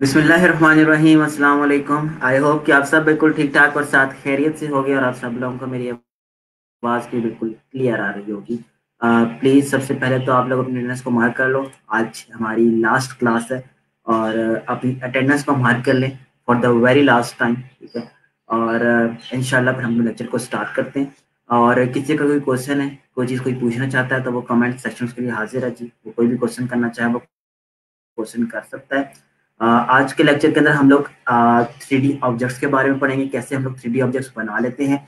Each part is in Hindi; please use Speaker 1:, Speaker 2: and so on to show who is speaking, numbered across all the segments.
Speaker 1: बिस्मिल्लाहिर्रहमानिर्रहीम, अस्सलाम वालेकुम। आई होप कि आप सब बिल्कुल ठीक ठाक और साथ खैरियत से होगे और आप सब लोगों को मेरी आवाज़ भी बिल्कुल क्लियर आ रही होगी। प्लीज़ सबसे पहले तो आप लोग अपनी अटेंडेंस को मार्क कर लो। आज हमारी लास्ट क्लास है और अपनी अटेंडेंस को मार्क कर लें for the very last time, ठीक है। और इंशाल्लाह फिर हम लेक्चर को स्टार्ट करते हैं। और किसी का कोई क्वेश्चन है, कोई चीज़ कोई पूछना चाहता है तो वो कमेंट सेक्शन के लिए हाजिर है जी। वो कोई भी क्वेश्चन करना चाहे वो क्वेश्चन कर सकता है। आज के लेक्चर के अंदर हम लोग 3D ऑब्जेक्ट्स के बारे में पढ़ेंगे, कैसे हम लोग 3D ऑब्जेक्ट्स बना लेते हैं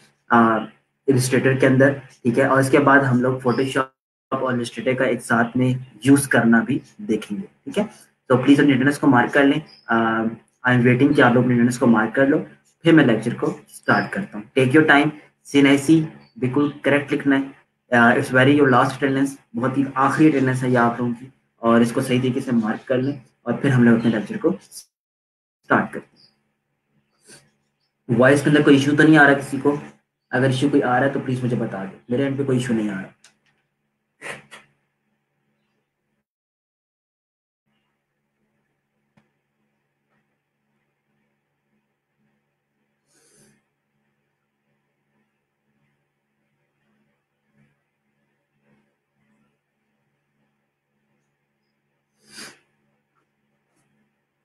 Speaker 1: इलस्ट्रेटर के अंदर, ठीक है। और इसके बाद हम लोग फोटोशॉप और इलस्ट्रेटर का एक साथ में यूज करना भी देखेंगे, ठीक है। तो प्लीज अपनी अटेंडेंस को मार्क कर लें। आई एम वेटिंग कि आप लोग अपनी अटेंडेंस को मार्क कर लो, फिर मैं लेक्चर को स्टार्ट करता हूँ। टेक योर टाइम, CNIC बिल्कुल करेक्ट लिखना है। It's very your last attendance, बहुत ही आखिरी अटेंडेंस है ये आप लोगों की, और इसको सही तरीके से मार्क कर लें और फिर हम लोग अपने लेक्चर को स्टार्ट करते हैं। वॉइस के अंदर कोई इशू तो नहीं आ रहा किसी को? अगर इशू कोई आ रहा है तो प्लीज मुझे बता दो, मेरे एंड पे कोई इशू नहीं आ रहा।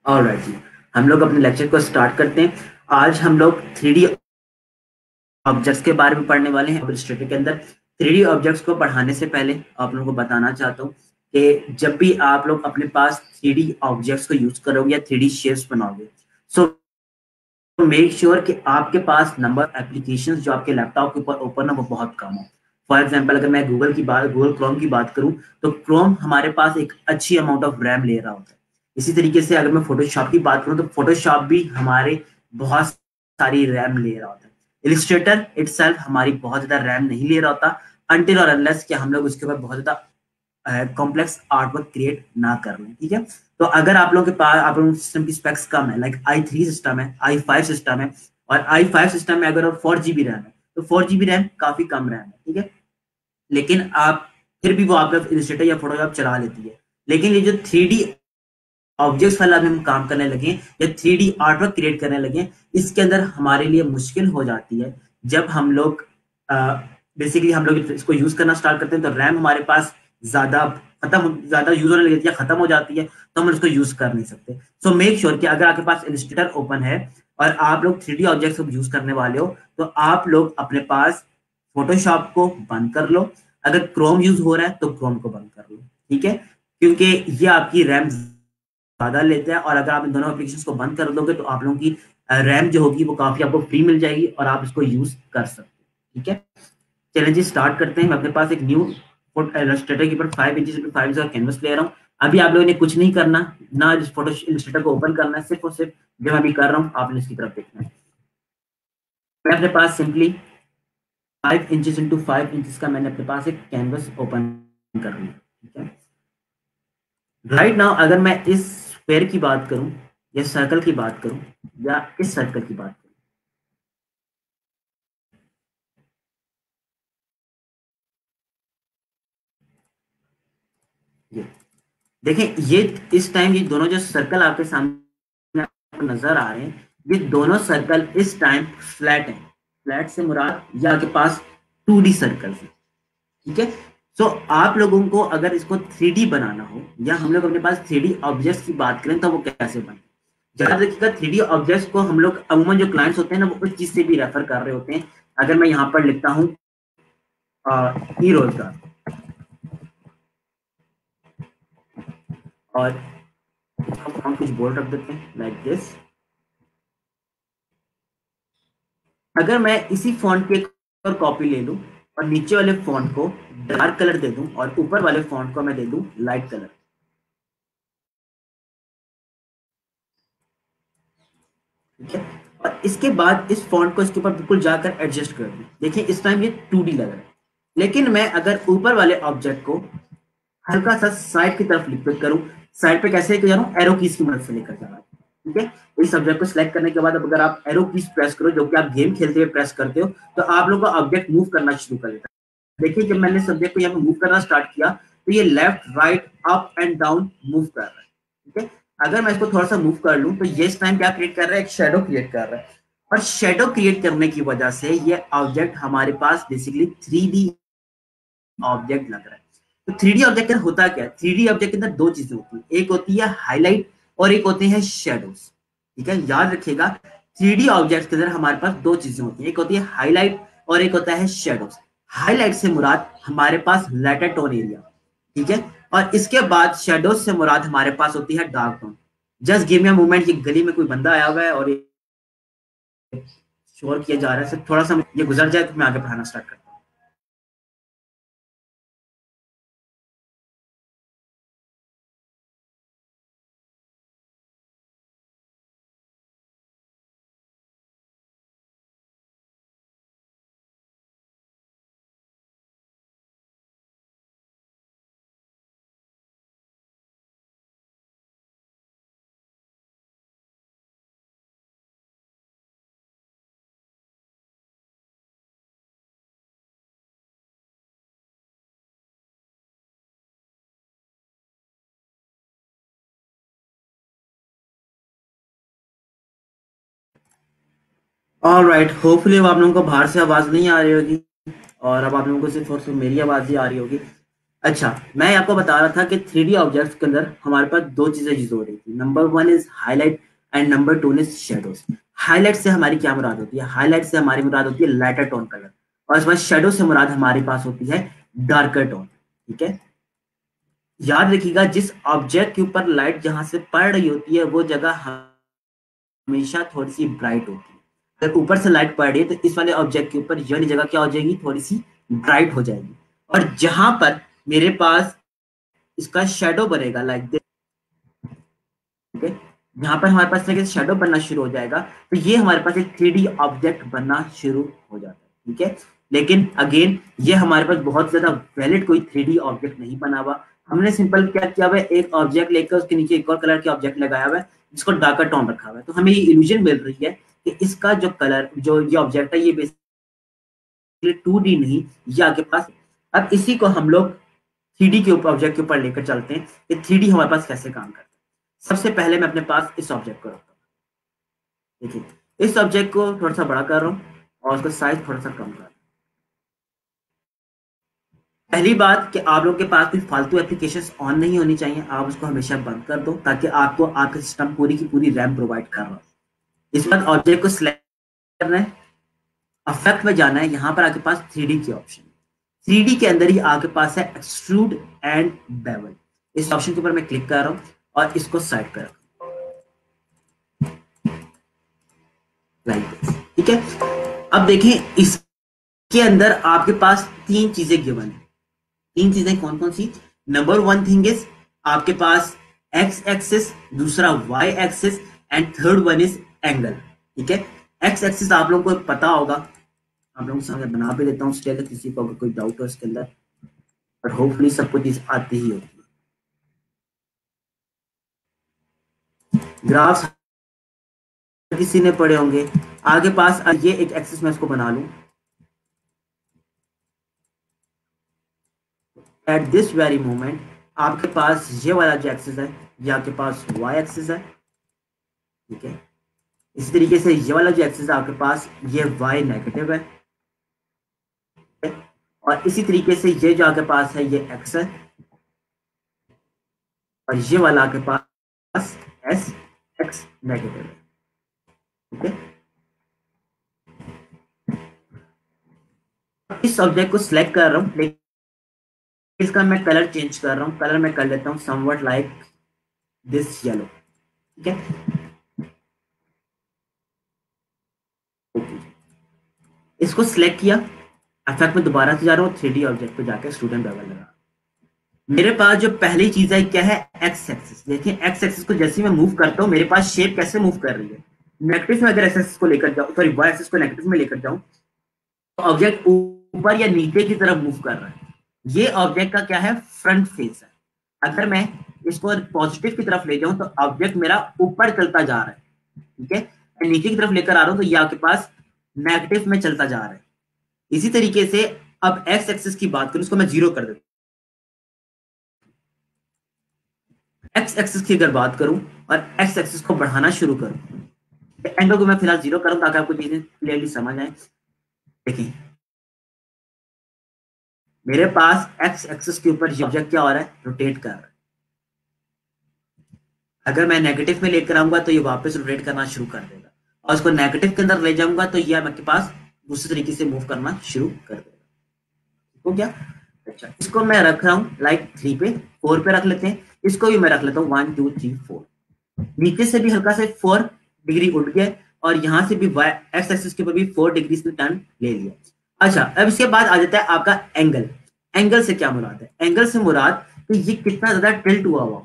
Speaker 1: ऑलराइट जी, हम लोग अपने लेक्चर को स्टार्ट करते हैं। आज हम लोग 3D ऑब्जेक्ट्स के बारे में पढ़ने वाले हैं इलस्ट्रेटर के अंदर। 3D ऑब्जेक्ट्स को पढ़ाने से पहले आप लोगों को बताना चाहता हूँ कि जब भी आप लोग अपने पास 3D ऑब्जेक्ट्स को यूज करोगे या 3D शेप्स बनाओगे, सो मेक श्योर कि आपके पास नंबर एप्लीकेशंस जो आपके लैपटॉप के ऊपर ओपन है वो बहुत कम हो। फॉर एग्जांपल अगर मैं गूगल क्रोम की बात करूं तो क्रोम हमारे पास एक अच्छी अमाउंट ऑफ रैम ले रहा होता है। इसी तरीके से अगर मैं फोटोशॉप की बात करूं तो फोटोशॉप भी हमारे बहुत सारी रैम ले रहा होता है। इलिस्ट्रेटर इटसेल्फ हमारी बहुत ज्यादा रैम नहीं ले रहा होता, अनटिल और अनलेस कि हम लोग उसके ऊपर बहुत ज्यादा कॉम्प्लेक्स आर्ट वर्क क्रिएट ना कर लें, ठीक है। तो अगर आप लोगों के पास आप लोगों के सिस्टम की स्पेक्स कम है, लाइक i3 सिस्टम है, i5 सिस्टम है, और i5 सिस्टम में अगर और 4 GB रैम है तो 4 GB रैम काफी कम रैम है, ठीक है। लेकिन आप फिर भी वो आप इलस्ट्रेटर या फोटोशॉप चला लेती है। लेकिन ये जो 3D ऑब्जेक्ट्स वाला भी हम काम करने लगे या 3D आर्टवर्क क्रिएट करने लगे, इसके अंदर हमारे लिए मुश्किल हो जाती है। जब हम लोग बेसिकली हम लोग इसको यूज करना स्टार्ट करते हैं तो रैम हमारे पास ज्यादा यूज होने लगती है, खत्म हो जाती है, तो हम इसको यूज कर नहीं सकते। सो मेक श्योर कि अगर आपके पास इलस्ट्रेटर ओपन है और आप लोग 3D ऑब्जेक्ट्स को यूज करने वाले हो तो आप लोग अपने पास फोटोशॉप को बंद कर लो। अगर क्रोम यूज हो रहा है तो क्रोम को बंद कर लो, ठीक है, क्योंकि ये आपकी रैम ज्यादा लेते हैं। और अगर आप इन दोनों एप्लीकेशन को बंद कर दोगे तो आप लोगों की रैम जो होगी वो काफी आपको फ्री मिल जाएगी और आप इसको यूज कर सकते हैं, ठीक है। चलिए जी स्टार्ट करते हैं। मैं अपने पास एक न्यू इलस्ट्रेटर के ऊपर 5 इंच का कैनवस ले रहा हूँ। अभी आप लोगों ने कुछ नहीं करना, ना इस फोटो इलस्ट्रेटर को ओपन करना है, सिर्फ और सिर्फ जो मैं अभी कर रहा हूँ आपने इसकी तरफ देखना है। मैं अपने पास सिंपली 5 इंच इंटू 5 इंच का मैंने अपने पास एक कैनवस ओपन कर लिया, ठीक है। राइट नाउ अगर मैं इस स्क्वायर की बात करूं या सर्कल की बात करूं या इस सर्कल की बात करूं, ये देखें, ये इस टाइम ये दोनों जो सर्कल आपके सामने आपको नजर आ रहे हैं, ये दोनों सर्कल इस टाइम फ्लैट हैं। फ्लैट से मुराद ये आपके पास 2D सर्कल है, ठीक है। सो आप लोगों को अगर इसको 3D बनाना हो या हम लोग अपने पास 3D ऑब्जेक्ट्स की बात करें तो वो कैसे बने, ज्यादा देखिएगा 3D ऑब्जेक्ट्स को हम लोग अमूमन जो क्लाइंट्स होते हैं ना वो उस चीज से भी रेफर कर रहे होते हैं। अगर मैं यहाँ पर लिखता हूँ ई रोजगार और हम कुछ बोल्ड रख देते हैं लाइक दिस। अगर मैं इसी फॉन्ट की एक और कॉपी ले लूं और नीचे वाले फॉन्ट को डार्क कलर दे दूं और ऊपर वाले फॉन्ट को मैं दे दूं लाइट कलर, ठीक है। और इसके बाद इस फॉन्ट को इसके ऊपर बिल्कुल जाकर एडजस्ट कर दूं। देखिए इस टाइम ये 2D लग रहा है। लेकिन मैं अगर ऊपर वाले ऑब्जेक्ट को हल्का सा साइड की तरफ लिक्विड करूं, साइड पे कैसे जा रहा हूं, एरो कीज की मदद से लेकर जा रहा हूं, ठीक है। इस सब्जेक्ट को सिलेक्ट करने के बाद अब अगर आप एरो कीज प्रेस करो जो कि आप गेम खेलते हुए प्रेस करते हो तो आप लोग का ऑब्जेक्ट मूव करना शुरू कर देता है। देखिए जब मैंने सब्जेक्ट को यहाँ पे मूव करना स्टार्ट किया तो ये left right up and down move कर रहा है, ठीक है। अगर मैं इसको थोड़ा सा मूव कर लूं तो ये इस टाइम क्या क्रिएट कर रहा है, एक शेडो क्रिएट कर रहा है। और शेडो क्रिएट करने की वजह से ये ऑब्जेक्ट हमारे पास बेसिकली 3D ऑब्जेक्ट लग रहा है। तो 3D ऑब्जेक्ट के अंदर होता क्या है, 3D ऑब्जेक्ट के अंदर दो चीजें होती है, एक होती है हाईलाइट और एक होते हैं शेडोज। ठीक है, याद रखिएगा 3D ऑब्जेक्ट के अंदर हमारे पास दो चीजें होती है, एक होती है हाईलाइट और एक होता है शेडोज। हाईलाइट से मुराद हमारे पास लाइटर टोन एरिया, ठीक है, और इसके बाद शेडोज से मुराद हमारे पास होती है dark tone. Just give me a moment, ये गली में कोई बंदा आया हुआ है और ये शोर किया जा रहा है, सिर्फ थोड़ा सा ये गुजर जाए तो मैं आगे पढ़ाना स्टार्ट करता हूँ। ऑलराइट, होपफुली अब आप लोगों को बाहर से आवाज नहीं आ रही होगी और अब आप लोगों को सिर्फ और सिर्फ मेरी आवाज ही आ रही होगी। अच्छा, मैं आपको बता रहा था कि 3D ऑब्जेक्ट्स के अंदर हमारे पास दो चीजें यूज हो रही थी, number one is highlight and number two is shadows. Highlight से हमारी क्या मुराद होती है, हाईलाइट से हमारी मुराद होती है लाइटर टोन कलर, और इस बार शेडो से मुराद हमारे पास होती है डार्कर टोन। ठीक है, याद रखिएगा जिस ऑब्जेक्ट के ऊपर लाइट जहां से पड़ रही होती है वो जगह हमेशा थोड़ी सी ब्राइट होती है। अगर ऊपर से लाइट पड़ रही है तो इस वाले ऑब्जेक्ट के ऊपर ये वाली जगह क्या हो जाएगी, थोड़ी सी ब्राइट हो जाएगी। और जहां पर मेरे पास इसका शेडो बनेगा लाइक दिस, ठीक है, यहाँ पर हमारे पास से शेडो बनना शुरू हो जाएगा तो ये हमारे पास एक 3D ऑब्जेक्ट बनना शुरू हो जाता है। ठीक है, लेकिन अगेन ये हमारे पास बहुत ज्यादा वैलिड कोई 3D ऑब्जेक्ट नहीं बना हुआ। हमने सिंपल क्या किया हुआ है, एक ऑब्जेक्ट लेकर उसके नीचे एक और कलर के ऑब्जेक्ट लगाया हुआ है जिसको डार्कर टोन रखा हुआ है, तो हमें ये इल्यूजन मिल रही है कि इसका जो कलर, जो ये ऑब्जेक्ट है, ये बेसिकली 2D नहीं, ये आपके पास। अब इसी को हम लोग 3D के ऊपर ऑब्जेक्ट के ऊपर लेकर चलते हैं कि 3D हमारे पास कैसे काम करता है। सबसे पहले मैं अपने पास इस ऑब्जेक्ट को रखता हूँ। देखिए, इस ऑब्जेक्ट को थोड़ा सा बड़ा कर रहा हूँ और उसका साइज थोड़ा सा कम कर रहा हूँ। पहली बात कि आप लोग के पास कोई फालतू एप्लीकेशंस ऑन नहीं होनी चाहिए, आप उसको हमेशा बंद कर दो ताकि आपको आपका सिस्टम पूरी की पूरी रैम प्रोवाइड कर रहा हो। इस बाद ऑब्जेक्ट को सिलेक्ट करना है, अफेक्ट में जाना है, यहाँ पर आपके पास 3D की ऑप्शन, 3D के अंदर ही आपके पास है एक्सट्रूड एंड बेवल। इस ऑप्शन के ऊपर मैं क्लिक कर रहा हूँ और इसको साइड पर रखूँ लाइक दिस। ठीक है, अब देखें इसके अंदर आपके पास तीन चीजें गिवन है। तीन चीजें कौन कौन सी, नंबर वन थिंग इज आपके पास एक्स एक्सिस, दूसरा Y axis and third one is angle. ठीक है, एक्स एक्सिस आप लोगों को पता होगा, आप लोगों के सामने बना भी देता हूँ स्टेल, किसी को अगर कोई डाउट हो इसके अंदर, पर होपफुली सबको चीज आती ही होगी। ग्राफ्स किसी ने पढ़े होंगे आगे पास, ये एक एक्सिस में इसको बना लूं, एट दिस वेरी मोमेंट आपके पास ये वाला जो एक्सिस है ये आपके पास वाई एक्सिस है। ठीक है, इसी तरीके से ये वाला जो एक्सिस है आपके पास ये वाई नेगेटिव है, और इसी तरीके से ये जो आपके पास है ये एक्स है, और ये वाला आपके पास एस एक्स नेगेटिव है। ठीक है, इस ऑब्जेक्ट को सिलेक्ट कर रहा हूं, लेकिन इसका मैं कलर चेंज कर रहा हूं, कलर मैं कर लेता हूं समवट लाइक दिस येलो। ठीक है, इसको सिलेक्ट किया, इफेक्ट में दोबारा से जा रहा हूँ, 3D ऑब्जेक्ट पे जाकर स्टूडेंट लेवल लगा। मेरे पास जो पहली चीज है क्या है, एक्स एक्सिस। देखिए एक्स एक्सिस को जैसे मैं मूव करता हूँ मेरे पास शेप कैसे मूव कर रही है, नेगेटिव में अगर एक्स एक्सिस को लेकर जाऊँ, सॉरी वाई एक्सिस को नेगेटिव में लेकर जाऊँ तो ऑब्जेक्ट ऊपर या नीचे की तरफ मूव कर रहा है। ये ऑब्जेक्ट का क्या है, फ्रंट फेस है। अगर मैं इसको पॉजिटिव की तरफ ले जाऊं तो ऑब्जेक्ट मेरा ऊपर चलता जा रहा है। ठीक है, मैं नीचे की तरफ लेकर आ रहा हूं तो ये आपके पास नेगेटिव में चलता जा रहा है। इसी तरीके से अब एक्स एक्सिस की बात करूं, उसको मैं जीरो कर देता एक्स एक्सिस की अगर बात करूं और एक्स एक्सिस को बढ़ाना शुरू करूं, एंगल को मैं फिलहाल 0 करूं ताकि आपको चीजें क्लियरली समझ आए। देखिए मेरे पास एक्स एक्सिस के ऊपर ये ऑब्जेक्ट क्या हो रहा है, रोटेट कर रहा है। अगर मैं नेगेटिव में लेकर आऊंगा तो ये वापस रोटेट करना शुरू कर देगा, और उसको नेगेटिव के अंदर ले जाऊंगा तो ये आपके पास दूसरे तरीके से मूव करना शुरू कर देगा। ठीक हो गया? अच्छा, इसको मैं रख रहा हूँ लाइक 3 पे, 4 पे रख लेते हैं। इसको भी मैं रख लेता हूँ 1 2 3 4। नीचे से भी हल्का से 4 डिग्री उठ गया, और यहां से भी एक्स एक्सिस के ऊपर भी 4 डिग्री से टर्न ले लिया। अच्छा, अब इसके बाद आ जाता है आपका एंगल। एंगल से क्या मुराद है? एंगल से मुराद कि ये कितना ज्यादा टिल्ट हुआ हुआ,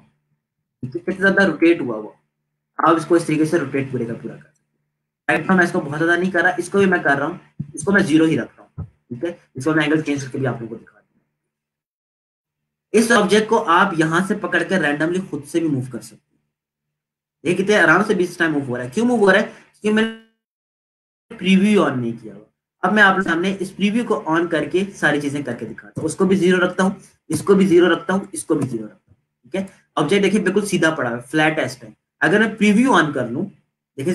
Speaker 1: कितना ज्यादा रोटेट हुआ हुआ। आप इसको इस तरीके से रोटेट पूरे का पूरा कर सकते हैं। मैं इसको बहुत ज्यादा नहीं कर रहा, इसको भी मैं कर रहा हूँ, इसको मैं 0 ही रख रहा हूँ। ठीक है, इसको मैं एंगल चेंज करके भी आप लोगों को दिखा दूंगा। इस ऑब्जेक्ट को आप यहां से पकड़ कर रैंडमली खुद से भी मूव कर सकते हैं। ये कितने आराम से 20 टाइम मूव हो रहा है। क्यों मूव हो रहा है? क्योंकि मैंने प्रीव्यू ऑन नहीं किया हुआ। अब मैं आप सामने इस प्रीव्यू को ऑन करके सारी चीजें करके दिखाता हूँ। उसको भी 0 रखता हूँ, इसको भी 0 रखता हूँ, इसको भी 0 रखता हूँ। ठीक है, ऑब्जेक्ट देखिए बिल्कुल सीधा पड़ा है, फ्लैट है इस टाइम। अगर मैं प्रीव्यू ऑन कर लूं, देखिए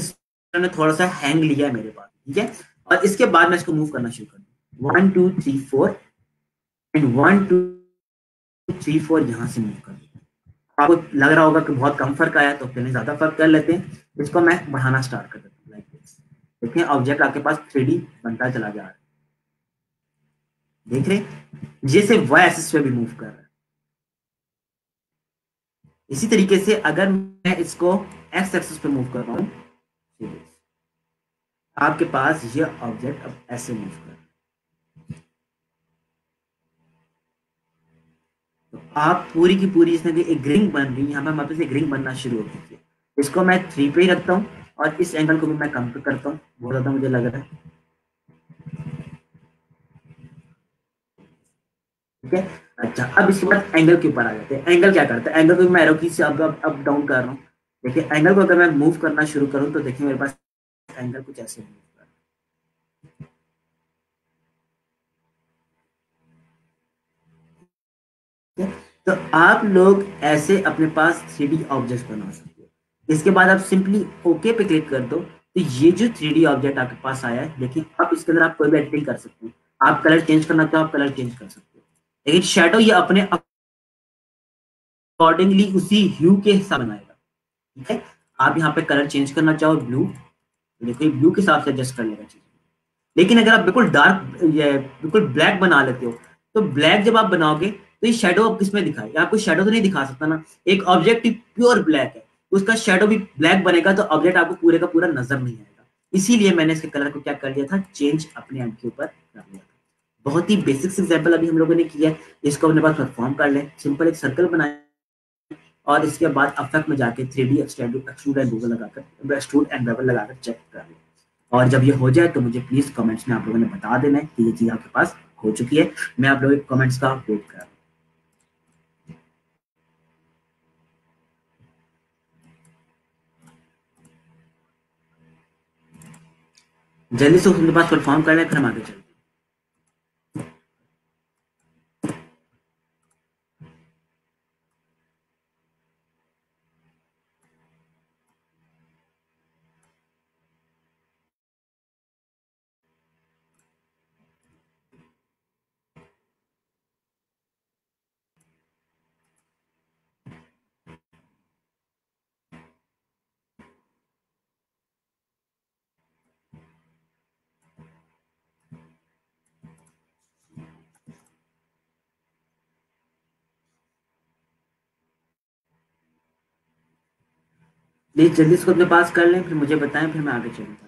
Speaker 1: ने थोड़ा सा हैंग लिया है मेरे पास। ठीक है, और इसके बाद मैं इसको मूव करना शुरू कर दूं, 1 2 3 4 एंड 1 2 3 4 यहां से मूव कर दूं। आपको लग रहा होगा कि बहुत कम फर्क आया, तो पहले ज्यादा फर्क कर लेते हैं। इसको मैं बढ़ाना स्टार्ट कर देता हूँ लाइक दिस। देखिए ऑब्जेक्ट आपके पास 3D बनता चला जा रहा है। देख रहे, जैसे वाई एक्सिस पे भी मूव कर रहा है। इसी तरीके से अगर मैं इसको एक्स एक्सिस पे मूव कर रहा हूं, आपके पास ये ऑब्जेक्ट अब ऐसे मूव कर रहा है। तो आप पूरी की पूरी इसमें एक रिंग बन रही है, यहाँ पे हमारे पास एक रिंग बनना शुरू हो गई है। इसको मैं 3 पे ही रखता हूँ, और इस एंगल को भी मैं कम करता हूँ, बहुत ज्यादा मुझे लग रहा है। ठीक है, अच्छा अब इसके बाद एंगल के ऊपर आ जाते हैं। एंगल क्या करता है? एंगल को मैं एरो की से अप डाउन कर रहा हूँ। देखिए एंगल को अगर मैं मूव करना शुरू करूँ तो देखिए मेरे पास एंगल कुछ ऐसे मूव कर रहा है। तो आप लोग ऐसे अपने पास 3D ऑब्जेक्ट बना सकते हो। इसके बाद आप सिंपली ओके पे क्लिक कर दो, तो ये जो 3D ऑब्जेक्ट आपके पास आया है, देखिए आप इसके अंदर आप कोई भी एडिटिंग कर सकते हो। आप कलर चेंज करना चाहो आप कलर चेंज कर सकते हो, लेकिन शेडो ये अपने अकॉर्डिंगली उसी ह्यू के हिसाब बनाएगा। ठीक है, आप यहाँ पे कलर चेंज करना चाहो ब्लू, देखिए ब्लू के हिसाब से एडजस्ट कर लेगा चीज। लेकिन अगर आप बिल्कुल डार्क ये बिल्कुल ब्लैक बना लेते हो, तो ब्लैक जब आप बनाओगे तो ये शेडो अब किसमें दिखाए? आपको शेडो तो नहीं दिखा सकता ना। एक ऑब्जेक्ट प्योर ब्लैक है, उसका शेडो भी ब्लैक बनेगा तो ऑब्जेक्ट आपको पूरे का पूरा नजर नहीं आएगा। इसीलिए मैंने इसके कलर को क्या कर लिया था, चेंज अपने एंड के ऊपर कर लिया था। बहुत ही बेसिक एग्जाम्पल अभी हम लोगों ने किया है। इसको अपने पास परफॉर्म कर ले, सिंपल एक सर्कल बनाए, और इसके बाद अफेक्ट में जाके 3D एक्सट्रूड एंड गूगल लगाकर एक्सट्रूड एंड बेवल लगाकर चेक कर ले। और जब ये हो जाए तो मुझे प्लीज कमेंट्स में आप लोगों ने बता देना है कि ये चीज आपके पास हो चुकी है। मैं आप लोगों के कमेंट्स का वेट कर रहा हूँ। जल्दी से उसके पास परफॉर्म कर ले, फिर हम आगे चलते हैं। प्लीज जल्दी से अपने पास कर लें, फिर मुझे बताएं, फिर मैं आगे चलूंगा।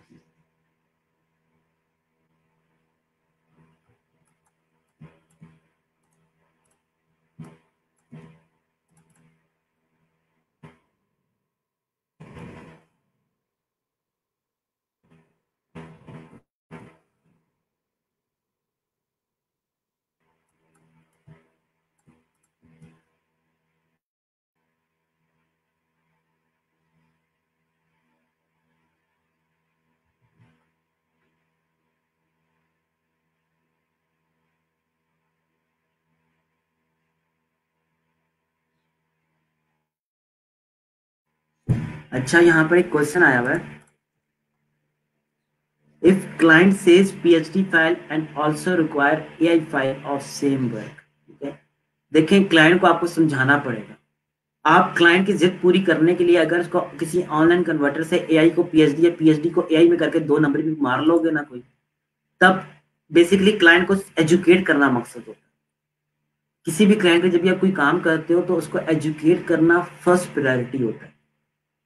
Speaker 1: अच्छा, यहाँ पर एक क्वेश्चन आया हुआ है, if client says PHP file and also require AI file of same work. ठीक है, देखें क्लाइंट को आपको समझाना पड़ेगा। आप क्लाइंट की जिद पूरी करने के लिए अगर उसको किसी ऑनलाइन कन्वर्टर से AI को PhD या PhD को AI में करके 2 नंबर भी मार लोगे ना कोई, तब बेसिकली क्लाइंट को एजुकेट करना मकसद होता है। किसी भी क्लाइंट के जब भी आप कोई काम करते हो तो उसको एजुकेट करना फर्स्ट प्रायोरिटी होता है।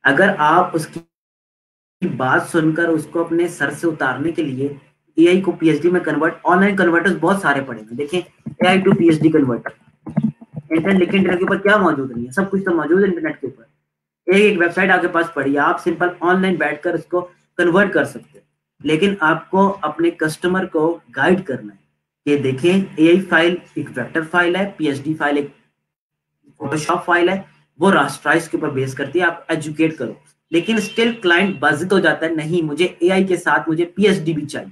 Speaker 1: अगर आप उसकी बात सुनकर उसको अपने सर से उतारने के लिए AI को PhD में कन्वर्ट, ऑनलाइन कन्वर्टर्स बहुत सारे पड़े हैं, देखें AI to PhD converter, internet, लेकिन इंटरनेट के ऊपर क्या मौजूद नहीं है, सब कुछ तो मौजूद है इंटरनेट के ऊपर। एक वेबसाइट आपके पास पड़ी है, आप सिंपल ऑनलाइन बैठकर उसको कन्वर्ट कर सकते हैं। लेकिन आपको अपने कस्टमर को गाइड करना है कि देखें AI फाइल एक वेक्टर फाइल है, PhD फाइल एक फोटोशॉप फाइल है, वो रास्ट्राइज के ऊपर बेस करती है, आप एजुकेट करो। लेकिन स्टिल क्लाइंट बाजिद हो जाता है, नहीं मुझे AI के साथ मुझे PhD भी चाहिए।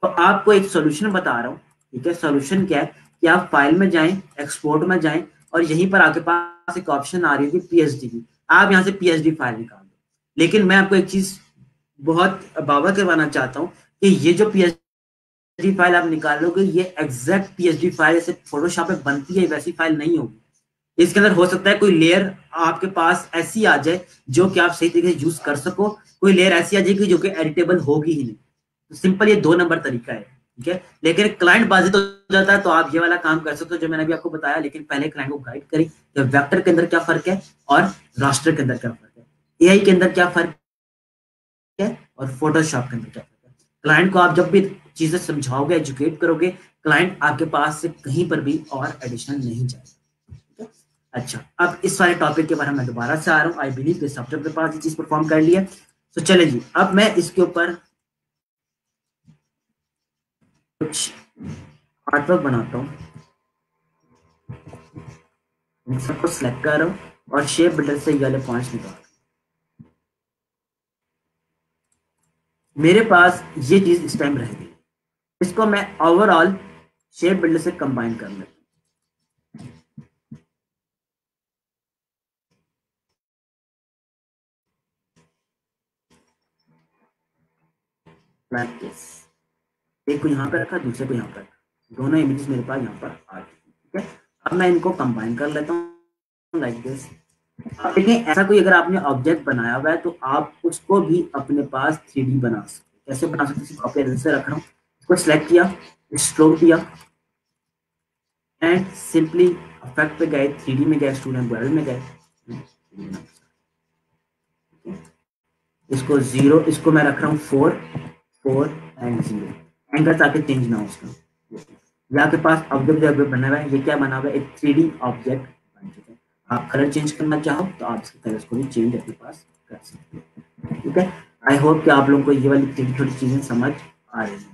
Speaker 1: तो आपको एक सोल्यूशन बता रहा हूँ। ठीक है, सोल्यूशन क्या है कि आप फाइल में जाएं, एक्सपोर्ट में जाएं, और यहीं पर आपके पास एक ऑप्शन आ रही है PhD की, आप यहाँ से PhD फाइल निकाल दो। लेकिन मैं आपको एक चीज बहुत बाबा करवाना चाहता हूँ कि ये जो PhD फाइल आप निकालोगे, ये एग्जैक्ट PhD फाइल जैसे फोटोशॉप में बनती है वैसी फाइल नहीं होगी। इसके अंदर हो सकता है कोई लेयर आपके पास ऐसी आ जाए जो कि आप सही तरीके से यूज कर सको, कोई लेयर ऐसी आ जाएगी जो कि एडिटेबल होगी ही नहीं। तो सिंपल ये 2 नंबर तरीका है। ठीक है, लेकिन क्लाइंट बाजी तो हो जाता है, तो आप ये वाला काम कर सकते हो जो मैंने अभी आपको बताया। लेकिन पहले क्लाइंट को गाइड करें कि वेक्टर के अंदर क्या फर्क है और रास्टर के अंदर क्या फर्क है, AI के अंदर क्या फर्क है और फोटोशॉप के अंदर क्या फर्क है। क्लाइंट को आप जब भी चीजें समझाओगे, एजुकेट करोगे, क्लाइंट आपके पास से कहीं पर भी और एडिशनल नहीं जाएगा। अच्छा, अब इस वाले टॉपिक के बारे में मैं दोबारा से आ रहा हूँ। आई बिलीव कि सब अपने पास ये चीज परफॉर्म कर लिया। तो चले जी, अब मैं इसके ऊपर कुछ आर्टवर्क बनाता हूँ। इन सबको सिलेक्ट कर रहा हूँ और शेप बिल्डर से ये वाले पॉइंट्स निकाल, मेरे पास ये चीज इस टाइम रह गई। इसको मैं ओवरऑल शेप बिल्डर से कंबाइन कर लेता हूँ। एक को यहाँ पे रखा, दूसरे को यहाँ पर रखा, दोनों इमेजेस मेरे पास यहाँ पर आ गई। ठीक है, अब मैं इनको कंबाइन कर लेता हूँ लाइक दिस। अब देखें, ऐसा कोई अगर आपने ऑब्जेक्ट बनाया हुआ है तो आप उसको भी अपने पास 3D बना सकते हैं। कैसे बना सकते हैं, कॉपी से रख रहा हूँ, इसको सिलेक्ट किया, स्ट्रोक दिया, एंड सिंपली इफेक्ट पे गए, 3D में गए, स्टूडेंट वर्ल्ड में गए, इसको 0, इसको मैं रख रहा हूँ 4 4 एंड 0, एंगल ताकि चेंज ना हो उसका। ये आपके पास ऑब्जेक्ट बना हुआ है, ये क्या बना हुआ है, एक 3D ऑब्जेक्ट बन चुका है। आप कलर चेंज करना चाहो तो आप इसके कलर्स को भी चेंज अपने पास कर सकते हैं। ठीक है, आई होप कि आप लोगों को ये वाली छोटी छोटी चीजें समझ आ रही है।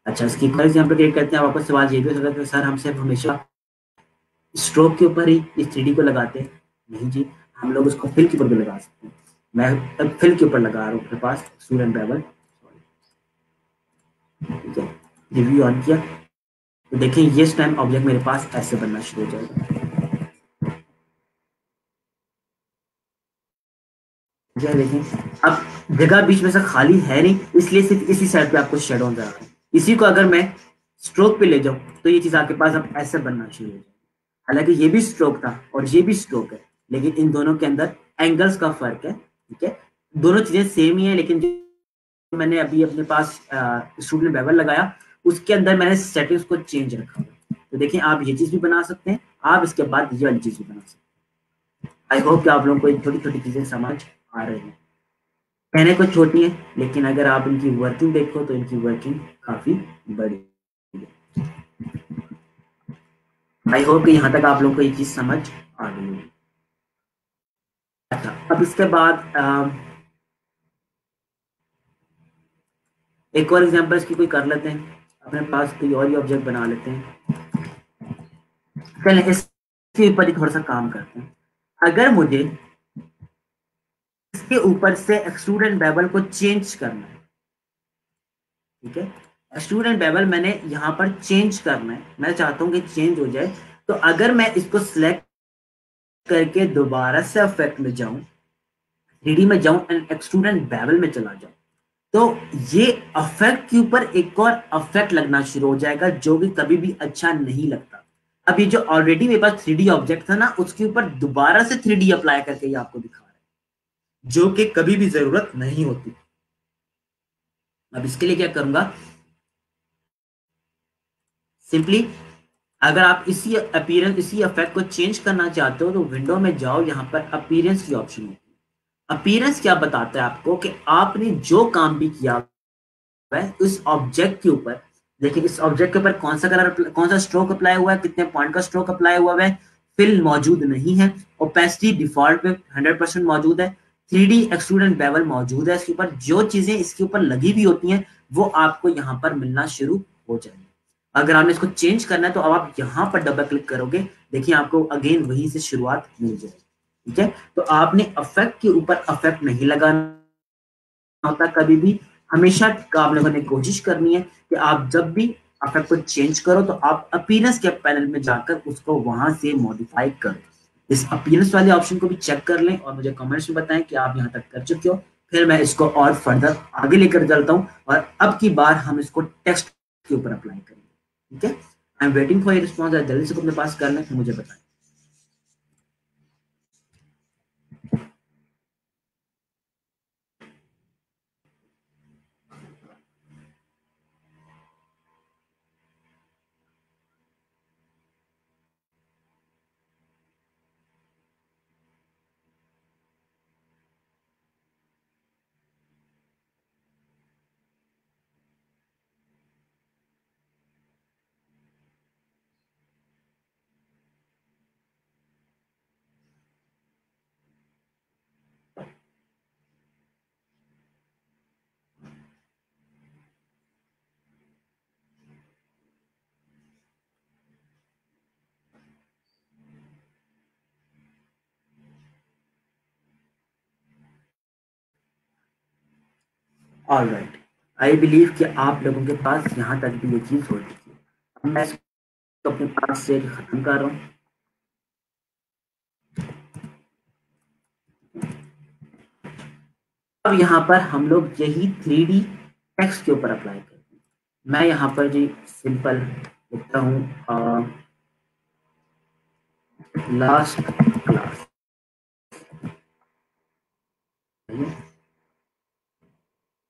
Speaker 1: अच्छा, इसकी कलर्स यहाँ पे क्रिएट करते हैं। आपको सवाल ये भी हो सकता है कि सर हम सिर्फ हमेशा स्ट्रोक के ऊपर ही इस 3D को लगाते हैं। नहीं जी, हम लोग उसको फिल के ऊपर भी लगा सकते हैं। मैं अब फिल के ऊपर लगा रहा हूँ अपने पास स्टूडेंट बेवल। ठीक है, रिव्यू ऑन किया तो देखें ये टाइम ऑब्जेक्ट मेरे पास ऐसे बनना शुरू हो जाएगा। ये देखें, अब जगह बीच में से खाली है नहीं, इसलिए सिर्फ इसी साइड पे आपको शेडो नजर आ रहा है। इसी को अगर मैं स्ट्रोक पे ले जाऊं तो ये चीज आपके पास अब ऐसे बनना शुरू हो जाएगी। हालांकि ये भी स्ट्रोक था और ये भी स्ट्रोक है, लेकिन इन दोनों के अंदर एंगल्स का फर्क है। ठीक है, दोनों चीजें सेम ही है, लेकिन जो मैंने अभी अपने पास स्टूडेंट बेवल लगाया उसके अंदर मैंने सेटिंग्स को चेंज रखा हुआ। तो देखिए, आप ये चीज भी बना सकते हैं, आप इसके बाद ये वाली चीज भी बना सकते हैं। आई होप कि आप लोगों को ये छोटी छोटी चीजें समझ आ रही है। कहने को छोटी है, लेकिन अगर आप इनकी वर्किंग देखो तो इनकी वर्किंग काफी बड़ी है। आई होप कि यहाँ तक आप लोगों को ये चीज समझ आ गई होगी। अच्छा, अब इसके बाद एक और एग्जांपल इसकी कोई कर लेते हैं, अपने पास कोई और ही ऑब्जेक्ट बना लेते हैं। चलिए इसके ऊपर ही थोड़ा सा काम करते हैं। अगर मुझे इसके ऊपर से स्टूडेंट बेवल को चेंज करना है, ठीक है, स्टूडेंट बेवल मैंने यहाँ पर चेंज करना है, मैं चाहता हूँ कि चेंज हो जाए। तो अगर मैं इसको सिलेक्ट करके दोबारा से इफेक्ट में जाऊं, 3D में जाऊं एंड एक्सट्रूड एंड बेवल में चला जाऊं, तो ये अफेक्ट के ऊपर एक और अफेक्ट लगना शुरू हो जाएगा जो कि कभी भी अच्छा नहीं लगता। अब ये जो ऑलरेडी मेरे पास 3D ऑब्जेक्ट था ना, उसके ऊपर दोबारा से 3D अप्लाई करके ये आपको दिखा रहा है, जो कि कभी भी जरूरत नहीं होती। अब इसके लिए क्या करूंगा, सिंपली अगर आप इसी अपीयरेंस इसी इफेक्ट को चेंज करना चाहते हो तो विंडो में जाओ, यहां पर अपीयरेंस की ऑप्शन होती है। अपीयरेंस क्या बताता है आपको कि आपने जो काम भी किया है उस ऑब्जेक्ट के ऊपर, देखिए इस ऑब्जेक्ट के ऊपर कौन सा कलर, कौन सा स्ट्रोक अप्लाई हुआ है, कितने पॉइंट का स्ट्रोक अप्लाई हुआ है, फिल मौजूद नहीं है, ओपेसिटी डिफॉल्ट पे 100% मौजूद है, 3D एक्सट्रूड एंड बेवल मौजूद है, इसके ऊपर जो चीजें इसके ऊपर लगी हुई होती हैं वो आपको यहाँ पर मिलना शुरू हो जाएंगी। अगर आपने इसको चेंज करना है तो अब आप यहाँ पर डबल क्लिक करोगे, देखिए आपको अगेन वहीं से शुरुआत मिल जाएगी। ठीक है, तो आपने अफेक्ट के ऊपर अफेक्ट नहीं लगाना होता कभी भी, हमेशा आप लोगों ने कोशिश करनी है कि आप जब भी अफेक्ट को चेंज करो तो आप अपीयरेंस के पैनल में जाकर उसको वहां से मॉडिफाई करो। इस अपीयरेंस वाले ऑप्शन को भी चेक कर लें और मुझे कमेंट्स में बताएं कि आप यहाँ तक कर चुके हो, फिर मैं इसको और फर्दर आगे लेकर चलता हूँ और अब की बार हम इसको टेक्स्ट के ऊपर अप्लाई करेंगे। ठीक है, I am waiting for your response, जल्दी से अपने पास कर लें फिर मुझे बताएं। ऑल राइट, आई बिलीव कि आप लोगों के पास यहाँ तक भी ये चीज हो चुकी है। अब मैं इसको अपने पास से खत्म कर रहा हूँ। अब यहाँ पर हम लोग यही 3D टेक्स्ट के ऊपर अप्लाई करते हैं। मैं यहाँ पर जी सिंपल लिखता हूँ लास्ट क्लास,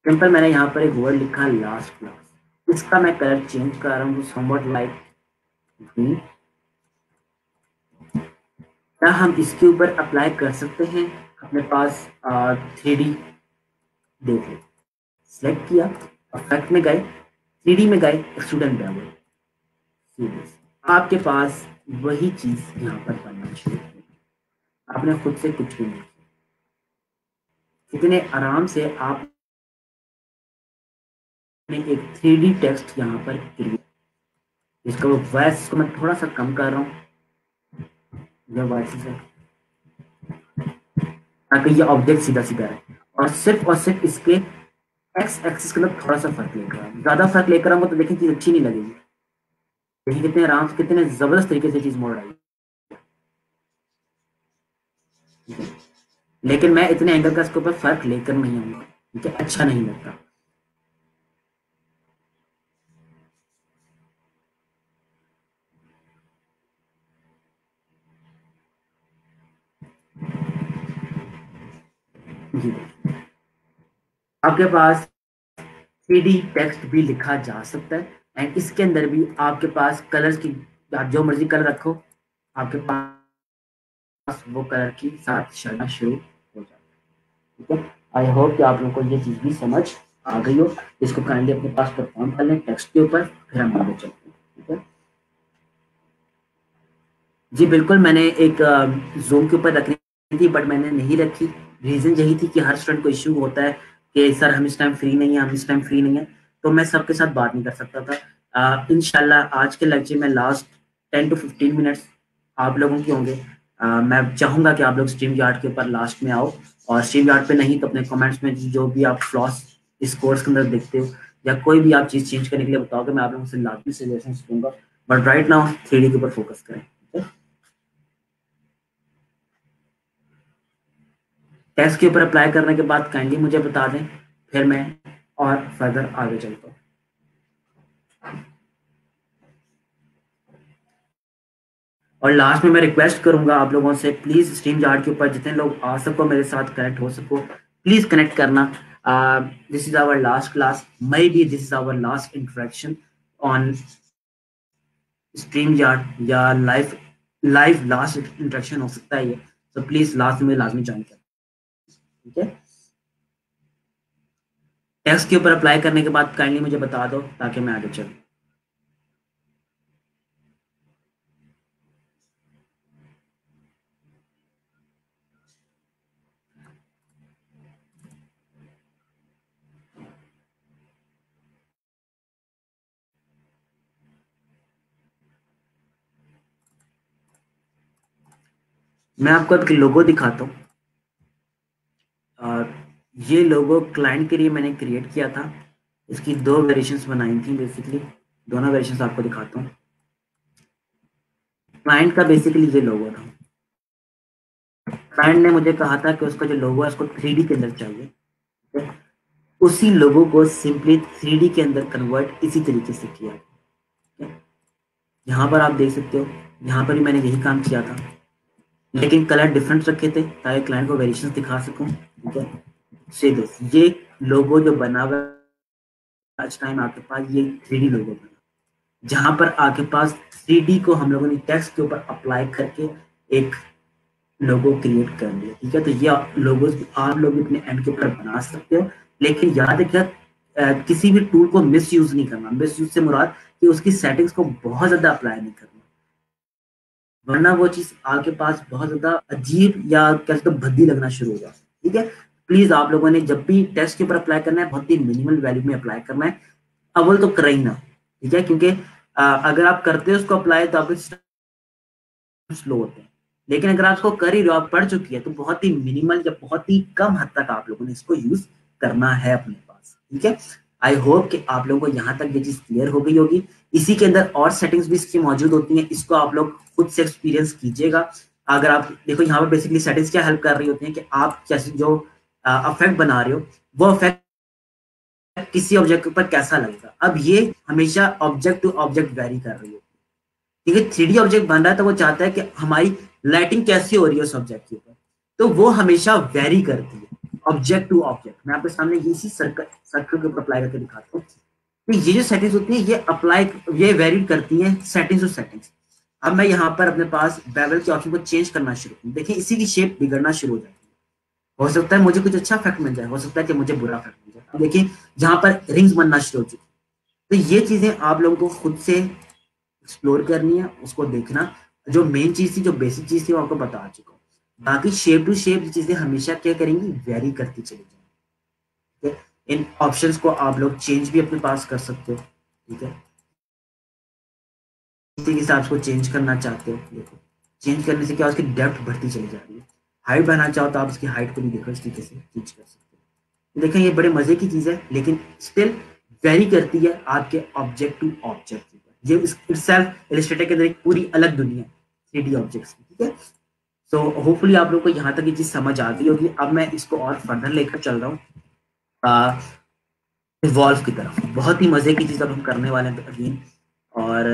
Speaker 1: सिंपल मैंने यहाँ पर एक वर्ड लिखा लास्ट क्लास, इसका मैं कलर चेंज कर रहा हूँ समवट लाइक ग्रीन। क्या हम इसके ऊपर अप्लाई कर सकते हैं, अपने पास 3D देख लो, सिलेक्ट किया, अफेक्ट में गए, 3D में गए, स्टूडेंट बेवल, सीरीज, आपके पास वही चीज यहाँ पर बनना शुरू हो, आपने खुद से कुछ भी नहीं किया, कितने आराम से आपने एक 3D टेक्स्ट यहाँ पर क्रिएट। इसका वॉइस को मैं थोड़ा सा कम कर रहा हूँ वॉइस से, ताकि ये ऑब्जेक्ट सीधा सीधा रहे और सिर्फ इसके एक्स एक्सिस के अंदर थोड़ा सा फर्क लेकर आऊँ, ज्यादा फर्क लेकर आऊंगा तो देखिए चीज अच्छी नहीं लगेगी। देखिए कितने आराम से, कितने जबरदस्त तरीके से चीज मोड़ आई, लेकिन मैं इतने एंगल का इसके ऊपर फर्क लेकर नहीं आऊंगा, ठीक है, अच्छा नहीं लगता। जी, आपके पास 3D टेक्स्ट भी लिखा जा सकता है एंड इसके अंदर भी आपके पास कलर्स की, आप जो मर्जी कलर रखो, आपके पास वो कलर की साथ चलना शुरू हो जाए। ठीक है, आई होप कि आप लोगों को ये चीज भी समझ आ गई हो। इसको काइंडली अपने पास परफॉर्म कर लें टेक्स्ट के ऊपर, फिर हम आगे चलते हैं। ठीक है जी, बिल्कुल, मैंने एक जूम के ऊपर रखनी थी बट मैंने नहीं रखी। रीजन यही थी कि हर स्टूडेंट को इश्यू होता है कि सर हम इस टाइम फ्री नहीं है, हम इस टाइम फ्री नहीं है, तो मैं सबके साथ बात नहीं कर सकता था। इंशाल्लाह आज के लेक्चर में लास्ट 10 to 15 मिनट्स आप लोगों के होंगे। मैं चाहूंगा कि आप लोग स्ट्रीम यार्ड के ऊपर लास्ट में आओ, और स्ट्रीम यार्ड पे नहीं तो अपने कमेंट्स में जो भी आप फ्लॉस इस कोर्स के अंदर देखते हो या कोई भी आप चीज चेंज करने के लिए बताओगे, मैं आप लोगों से लाजमी सजेशन दूंगा। बट राइट नाउ 3D के ऊपर फोकस करें। ठीक है? टेक्स्ट के ऊपर अप्लाई करने के बाद काइंडली मुझे बता दें, फिर मैं और फर्दर आगे चलता हूँ। और लास्ट में मैं रिक्वेस्ट करूंगा आप लोगों से, प्लीज स्ट्रीम यार्ड के ऊपर जितने लोग आ सको मेरे साथ कनेक्ट हो सको, प्लीज कनेक्ट करना। This is our last class, maybe this is our last interaction on StreamYard, या लाइव लाइव लास्ट इंटरेक्शन हो सकता है ये। तो प्लीज लास्ट में लाजमी ज्वाइन करें, ठीक है। टेक्स्ट के ऊपर अप्लाई करने के बाद काइंडली मुझे बता दो ताकि मैं आगे चलूँ। मैं आपको एक लोगो दिखाता हूँ। ये लोगो क्लाइंट के लिए मैंने क्रिएट किया था। इसकी 2 वेरिएशंस बनाई थी बेसिकली, दोनों वेरिएशंस आपको दिखाता हूँ। क्लाइंट का बेसिकली ये लोगो था। क्लाइंट ने मुझे कहा था कि उसका जो लोगो है उसको 3D के अंदर चाहिए, ठीक है? उसी लोगो को सिंपली 3D के अंदर कन्वर्ट इसी तरीके से किया, ठीक है? यहाँ पर आप देख सकते हो, यहाँ पर भी मैंने यही काम किया था, लेकिन कलर डिफरेंट रखे थे ताकि क्लाइंट को वेरिएशंस दिखा सकूं, ठीक है। से दिस ये लोगो जो बना हुआ आज टाइम आपके पास, ये 3D लोगो बना, जहां पर आपके पास 3D को हम लोगों ने टेक्स्ट के ऊपर अप्लाई करके एक लोगो क्रिएट कर लिया, ठीक है। तो ये लोगोस आप लोग अपने एंड के ऊपर बना सकते हो, लेकिन याद रखिए किसी भी टूल को मिस यूज नहीं करना। मिस यूज से मुराद कि उसकी सेटिंग्स को बहुत ज्यादा अप्लाई नहीं करना, वरना वो चीज आपके पास बहुत ज्यादा अजीब या कैसे तो भद्दी लगना शुरू हो जाए, ठीक है। प्लीज आप लोगों ने जब भी टेक्स्ट के ऊपर अप्लाई करना है बहुत ही मिनिमल वैल्यू में अप्लाई करना है, अव्वल तो कर ही ना, ठीक है, क्योंकि अगर आप करते हो उसको अप्लाई तो आपके स्लो होते हैं, लेकिन अगर आप इसको कर ही रहे हो, आप पढ़ चुकी है, तो बहुत ही मिनिमल या बहुत ही कम हद तक आप लोगों ने इसको यूज करना है अपने पास, ठीक है। आई होप कि आप लोगों को यहाँ तक ये चीज क्लियर हो गई होगी। इसी के अंदर और सेटिंग्स भी इसकी मौजूद होती हैं, इसको आप लोग खुद से एक्सपीरियंस कीजिएगा। अगर आप देखो यहाँ पर बेसिकली सेटिंग्स क्या हेल्प कर रही होती हैं कि आप जैसे जो अफेक्ट बना रहे हो वो अफेक्ट किसी ऑब्जेक्ट के ऊपर कैसा लगेगा। अब ये हमेशा ऑब्जेक्ट टू ऑब्जेक्ट वेरी कर रही है, ठीक है। 3D ऑब्जेक्ट बन रहा है तो वो चाहता है कि हमारी लाइटिंग कैसी हो रही है उस ऑब्जेक्ट के ऊपर, तो वो हमेशा वेरी करती है ऑब्जेक्ट टू ऑब्जेक्ट। मैं आपके सामने इसी सर्कल सर्कल के ऊपर अप्लाई करके दिखाता हूँ। तो ये जो सेटिंग्स होती है ये वेरी करती हैं सेटिंग्स टू सेटिंग्स। अब मैं यहाँ पर अपने पास बेवल के ऑप्शन को चेंज करना शुरू करूँ, देखिए इसी की शेप बिगड़ना शुरू हो जाती है। हो सकता है मुझे कुछ अच्छा इफेक्ट मिल जाए, हो सकता है कि मुझे बुरा इफेक्ट मिल जाए। अब देखिए जहां पर रिंग्स बनना शुरू हो चुकी, तो ये चीजें आप लोगों को खुद से एक्सप्लोर करनी है, उसको देखना। जो मेन चीज थी, जो बेसिक चीज थी, वो आपको बता चुका हूँ। बाकी शेप टू शेप चीजें हमेशा क्या करेंगी, वेरी करती चली जाएंगी, ठीक है। इन ऑप्शंस को आप लोग चेंज भी अपने पास कर सकते हो, ठीक है। इसी के हिसाब से चेंज करना चाहते हो, देखो चेंज करने से क्या उसकी डेप्थ बढ़ती चली जा रही है। हाइट बढ़ाना चाहो तो आप इसकी हाइट को भी देखो इस तरीके से चेंज कर सकते हो। देखें ये बड़े मजे की चीज है, लेकिन स्टिल वेरी करती है आपके ऑब्जेक्ट टू ऑब्जेक्ट के ऊपर। ये इटसेल्फ इलस्ट्रेटर के अंदर एक पूरी अलग दुनिया है 3D ऑब्जेक्ट्स की, ठीक है। सो होपफुली आप लोग को यहाँ तक ये चीज समझ आ गई होगी। अब मैं इसको और फर्दर लेकर चल रहा हूँ इवॉल्व की तरफ। बहुत ही मजे की चीज अब हम करने वाले हैं अगेन। और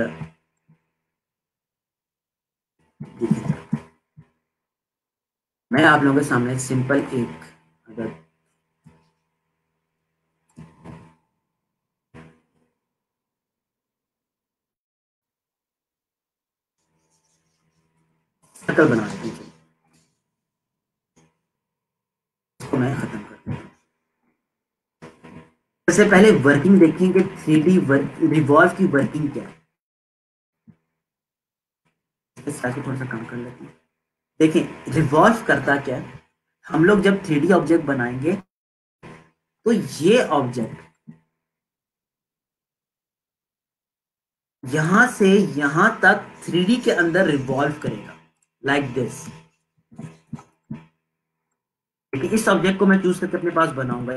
Speaker 1: मैं आप लोगों के सामने सिंपल एक अगर सर्कल बना देती हूँ, इसको मैं खत्म करता हूँ। सबसे पहले वर्किंग देखेंगे 3D रिवॉल्व की वर्किंग क्या है। थोड़ा सा कम कर लेते हैं। देखें रिवॉल्व करता क्या है, हम लोग जब 3D ऑब्जेक्ट बनाएंगे तो ये ऑब्जेक्ट यहां से यहां तक 3D के अंदर रिवॉल्व करेगा लाइक दिस। लेकिन इस ऑब्जेक्ट को मैं चूज करके अपने पास बनाऊंगा,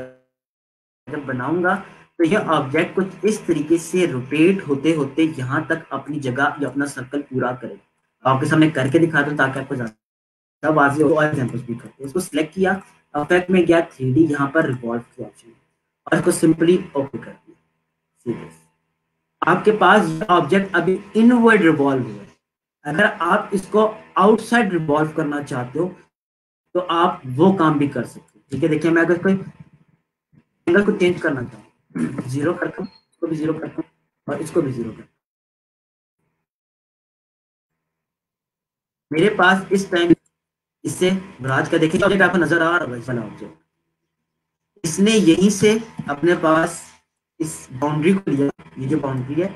Speaker 1: जब बनाऊंगा तो यह ऑब्जेक्ट कुछ इस तरीके से रोटेट होते होते यहां तक अपनी जगह या अपना सर्कल पूरा करेगा। आपके सामने करके दिखा दूं ताकि आपको ज्यादा वाज़ेह हो। और एग्जांपल्स भी करते हैं। इसको सिलेक्ट किया, इफेक्ट में गया 3D, यहाँ पर रिवॉल्व की ऑप्शन और इसको सिंपली ओके कर दिया। सीधे आपके पास ऑब्जेक्ट अभी इनवर्ड रिवॉल्व हुआ है। अगर आप इसको आउटसाइड रिवॉल्व करना चाहते हो तो आप वो काम भी कर सकते हो। ठीक है, देखिए मैं अगर कोई एंगल को चेंज करना चाहूँ, जीरो करता हूँ, इसको भी जीरो करता हूँ और इसको भी जीरो करता हूँ, मेरे पास इस टाइम इससे राज का देखिए ऑब्जेक्ट आपको नजर आ रहा है वाला ऑब्जेक्ट, इसने यहीं से अपने पास इस बाउंड्री को लिया, ये जो बाउंड्री है,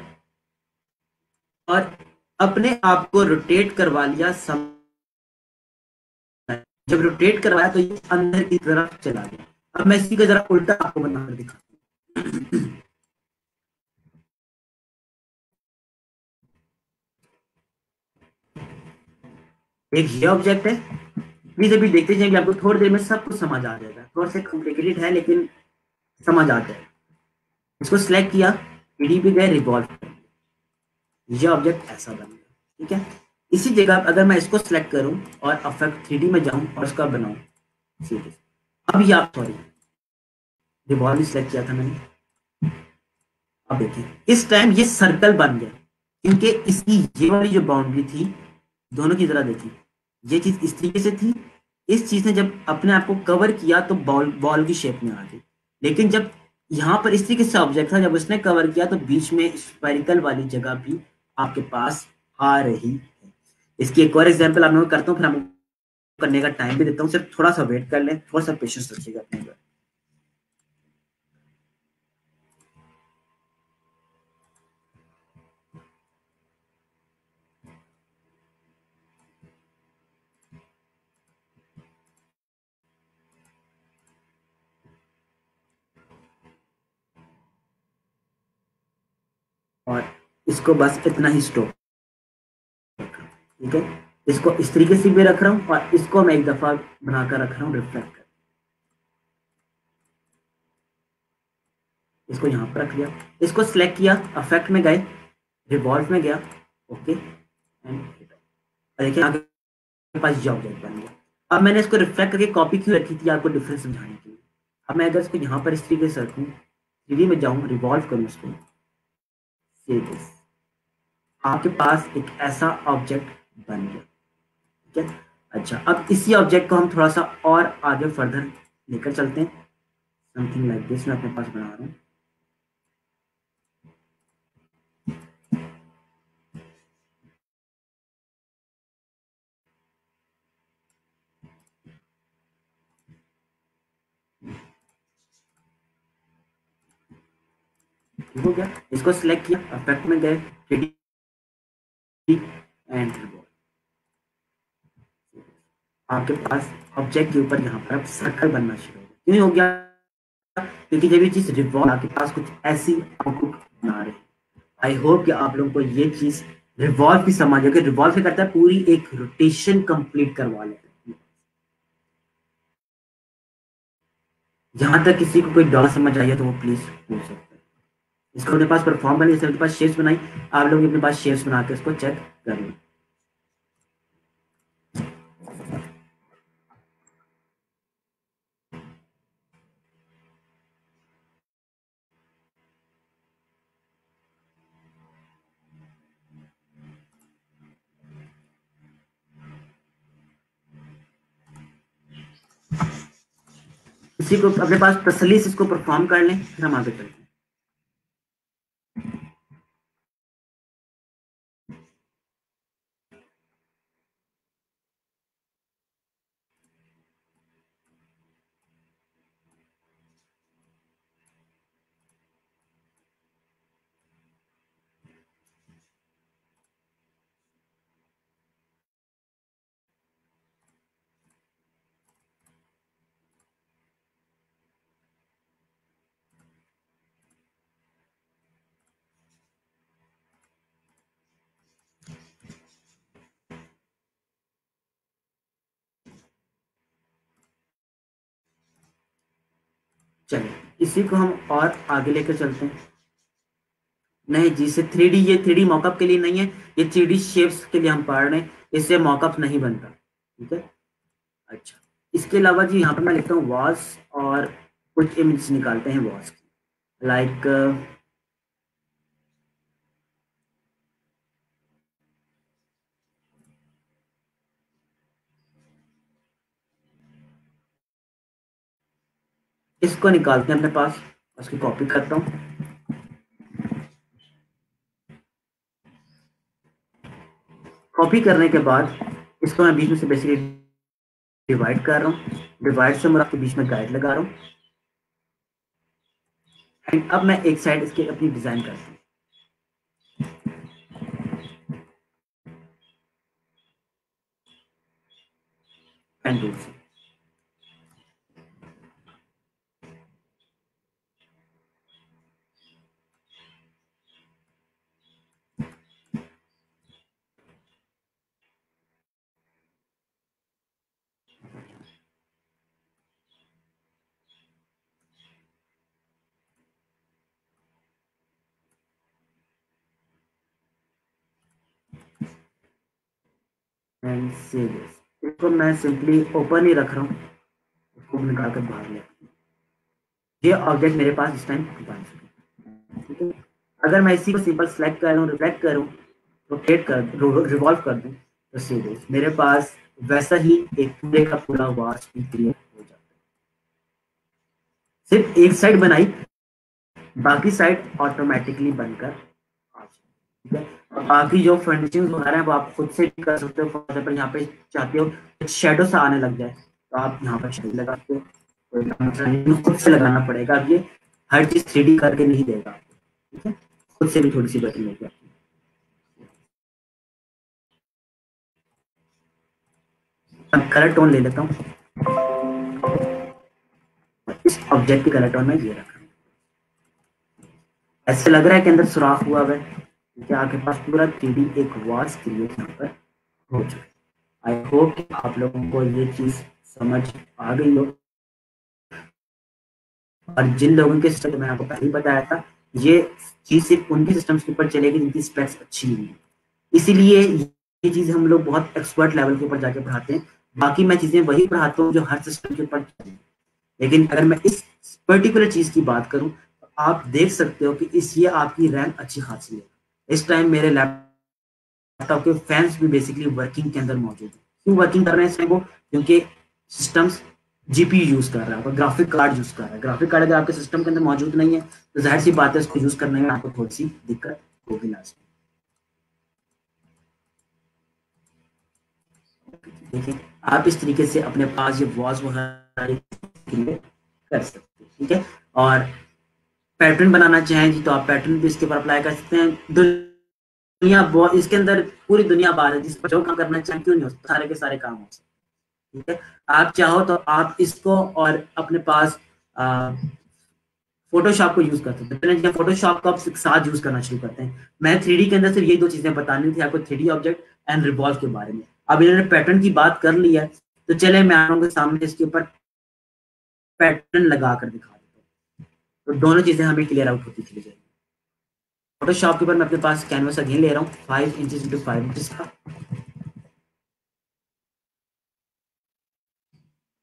Speaker 1: और अपने आप को रोटेट करवा लिया। जब रोटेट करवाया तो ये अंदर की तरफ चला गया। अब मैं इसी का जरा उल्टा आपको बनाकर दिखाता हूँ। एक ये ऑब्जेक्ट है, प्लीज अभी देखते जाएंगे, आपको थोड़ी देर में सब कुछ समझ आ जाएगा। थोड़ा सा कॉम्प्लिकेटेड है लेकिन समझ आ जाए। इसको सिलेक्ट किया, पीडी पे गए, रिवॉल्व, ये ऑब्जेक्ट ऐसा बन गया। ठीक है, इसी जगह अगर मैं इसको सिलेक्ट करूं और अफेक्ट 3D में जाऊं और इसका बनाऊं, अब ये आप सॉरी रिवॉल्व सिलेक्ट किया था मैंने। अब देखिए इस टाइम ये सर्कल बन गया, क्योंकि इसकी ये वाली जो बाउंड्री थी, दोनों की तरह देखिए, ये चीज इस तरीके से थी, इस चीज ने जब अपने आप को कवर किया तो बॉल की शेप में आ गई। लेकिन जब यहाँ पर इस तरीके से ऑब्जेक्ट था, जब उसने कवर किया तो बीच में स्फेरिकल वाली जगह भी आपके पास आ रही है। इसकी एक और एग्जांपल आप लोग करता हूँ, फिर हम करने का टाइम भी देता हूँ, सिर्फ थोड़ा सा वेट कर लें, थोड़ा सा पेशेंस रखिएगा अपने अंदर। और इसको बस इतना ही स्टॉप, ठीक है, इसको इस तरीके से भी रख रहा हूं और इसको मैं एक दफा बनाकर रख रहा हूं रिफ्लेक्ट कर, इसको यहां पर रख लिया, इसको सिलेक्ट किया, अफेक्ट में गए, रिवॉल्व में गया, ओके एंड देखिए आपके पास ये ऑब्जेक्ट बन गया। अब मैंने इसको रिफ्लेक्ट करके कॉपी क्यों रखी थी, आपको डिफरेंस समझाने के लिए। अब मैं अगर इसको यहाँ पर इस तरीके से रखूँ, 3D में जाऊँ, रिवॉल्व करूँ इसको, आपके पास एक ऐसा ऑब्जेक्ट बन गया। ठीक है, अच्छा अब इसी ऑब्जेक्ट को हम थोड़ा सा और आगे फर्दर लेकर चलते हैं। समथिंग लाइक दिस मैं अपने पास बना रहा हूँ। ठीक हो गया, इसको सिलेक्ट किया, इफेक्ट में गए, 3D एंड आपके पास ऑब्जेक्ट के ऊपर यहाँ पर अब सर्कल बनना शुरू हो गया। क्यों हो गया? क्योंकि जब ये चीज रिवॉल्व, आपके पास कुछ ऐसी आउटपुट बना रहे। आई होप कि आप लोगों को ये चीज रिवॉल्व की समझ है कि रिवॉल्व से करता है पूरी एक रोटेशन कंप्लीट करवा लेते हैं। जहां तक किसी को कोई डॉट समझ आई है तो वो प्लीज पूछ सकते हैं। इसको अपने पास परफॉर्म बनी, अपने पास शेप्स बनाई, आप लोग अपने पास शेप्स बना के इसको चेक कर लें। किसी को अपने पास तसल्ली से इसको परफॉर्म कर लें, फिर हम आगे चलते हैं। चलिए इसी को हम और आगे लेकर चलते हैं। नहीं जी, से 3D, ये 3D मॉकअप के लिए नहीं है, ये 3D शेप्स के लिए हम पढ़ रहे हैं, इससे मॉकअप नहीं बनता। ठीक है, अच्छा इसके अलावा जी यहाँ पे मैं लिखता हूँ वॉज और कुछ इमेज निकालते हैं वॉज की, लाइक इसको निकालते हैं अपने पास, उसकी कॉपी करता हूँ। कॉपी करने के बाद इसको मैं बीच में से बेसिकली डिवाइड कर रहा हूँ, डिवाइड से मैं आपके बीच में गाइड लगा रहा हूँ। एंड अब मैं एक साइड इसके अपनी डिजाइन करता हूँ, पेन टूल से। एंड सेव दिस, इसको मैं सिंपली ओपन ही रख रहा हूँ, इसको निकाल कर बाहर ले। ये ऑब्जेक्ट मेरे पास इस टाइम बन चुका है, ठीक है। अगर मैं इसी को सिंपल सेलेक्ट करूँ, रिफ्लेक्ट करूँ, रोटेट कर, रिवॉल्व कर दूँ, तो सी दिस मेरे पास वैसा ही एक पूरे का पूरा वास्ट क्रिएट हो जाता है। सिर्फ एक साइड बनाई, बाकी साइड ऑटोमेटिकली बनकर आ जाए, ठीक है। बाकी जो फर्निशिंग वगैरह है वो आप खुद से भी कर सकते हो। फॉर एग्जाम्पल यहाँ पे चाहते हो शेडो सा आने लग जाए तो आप यहाँ पर शेडो लगा सकते हो, कोई मसला नहीं, खुद से लगाना पड़ेगा। अब ये हर चीज 3D करके नहीं देगा, ठीक है, खुद से भी थोड़ी सी बटन लेके। कलर टोन ले लेता हूँ, इस ऑब्जेक्ट की कलर टोन में ये रखा, ऐसे लग रहा है कि अंदर सुराख हुआ है, क्योंकि आपके पास पूरा 3D एक वॉल्स क्रिएट यहाँ पर हो चुका है। आई होप आप लोगों को ये चीज समझ आ गई हो। और जिन लोगों के सिस्टम मैंने आपको पहले ही बताया था, ये चीज सिर्फ उनके सिस्टम्स के ऊपर चलेगी जिनकी स्पेक्स अच्छी हुई है, इसीलिए ये चीज हम लोग बहुत एक्सपर्ट लेवल के ऊपर जाके पढ़ाते हैं। बाकी मैं चीजें वही पढ़ाता हूँ जो हर सिस्टम के ऊपर चले। लेकिन अगर मैं इस पर्टिकुलर चीज की बात करूं तो आप देख सकते हो कि इस ये आपकी रैंक अच्छी खासी है। इस टाइम मेरे लैपटॉप के फैंस भी बेसिकली वर्किंग के अंदर मौजूद है। क्यों वर्किंग कर रहे हैं इसमें वो? क्योंकि सिस्टम्स जीपीयू यूज कर रहा है, ग्राफिक कार्ड यूज कर रहा है। ग्राफिक कार्ड अगर आपके सिस्टम के अंदर मौजूद नहीं है तो जाहिर सी बात है इसको यूज करने में आपको थोड़ी सी दिक्कत होगी लास्ट में। देखिए आप इस तरीके से अपने पास ये वॉल्स वगैरह क्रिएट कर सकते हैं, ठीक है। और पैटर्न बनाना चाहें जी तो आप पैटर्न भी इसके ऊपर अप्लाई कर सकते हैं। दुनिया बहुत इसके अंदर पूरी दुनिया बाहर है, जिस पर जो काम करना चाहें क्यों नहीं हो सकता, सारे के सारे काम हो सकते, ठीक है। आप चाहो तो आप इसको और अपने पास फोटोशॉप को यूज कर सकते हैं। पहले फोटोशॉप को आप साथ यूज करना शुरू करते हैं। मैं 3D के अंदर सिर्फ ये दो चीजें बतानी थी आपको, 3D ऑब्जेक्ट एंड रिवॉल्व के बारे में। अब इन्होंने पैटर्न की बात कर ली है तो चले मैं आप लोगों के सामने इसके ऊपर पैटर्न लगा कर दिखा देता हूँ, तो दोनों चीजें हमें क्लियर आउट होती चली जाएगी। फोटोशॉप के ऊपर मैं अपने पास कैनवस अगेन ले रहा हूँ 5 इंचेस इंटू 5 इंचेस का।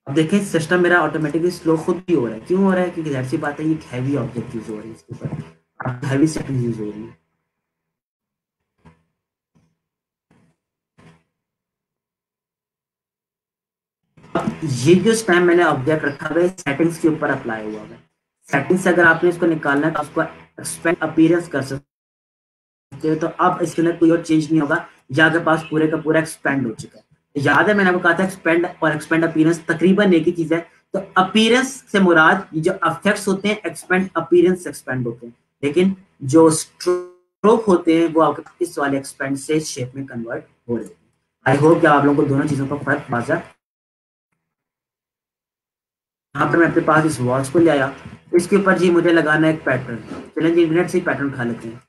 Speaker 1: अब देखें सिस्टम मेरा ऑटोमेटिकली स्लो खुद ही हो रहा है। क्यों हो रहा है? क्योंकि जाहिर सी बात है ये हैवी ऑब्जेक्ट यूज हो रही है, इसके ऊपर हैवी सेटिंग यूज हो रही है। अब ये जो टाइम मैंने ऑब्जेक्ट रखा हुआ है सेटिंग्स के ऊपर अप्लाई हुआ है। सेटिंग्स से अगर आपने इसको निकालना है तो उसको एक्सपेंड अपीयरेंस कर सकते हो, तो अब इसके अंदर कोई और चेंज नहीं होगा, या आपके पास पूरे का पूरा एक्सपेंड हो चुका है। याद है मैंने आपको कहा था एक्सपेंड और एक्सपेंड अपीयरेंस तकरीबन एक ही चीज है। तो अपीयरेंस से मुराद ये जो इफेक्ट्स होते हैं एक्सपेंड अपीयरेंस एक्सपेंड होते हैं, लेकिन जो स्ट्रोक होते हैं वो आपके इस वाले एक्सपेंड से शेप में कन्वर्ट हो रहे हैं। आई होप कि आप लोगों को दोनों चीजों का फर्क बाजार। यहाँ पर मैं अपने पास इस वॉच को ले आया, इसके ऊपर जी मुझे लगाना है एक पैटर्न। चलें जी इंटरनेट से ही पैटर्न उठा लेते हैं।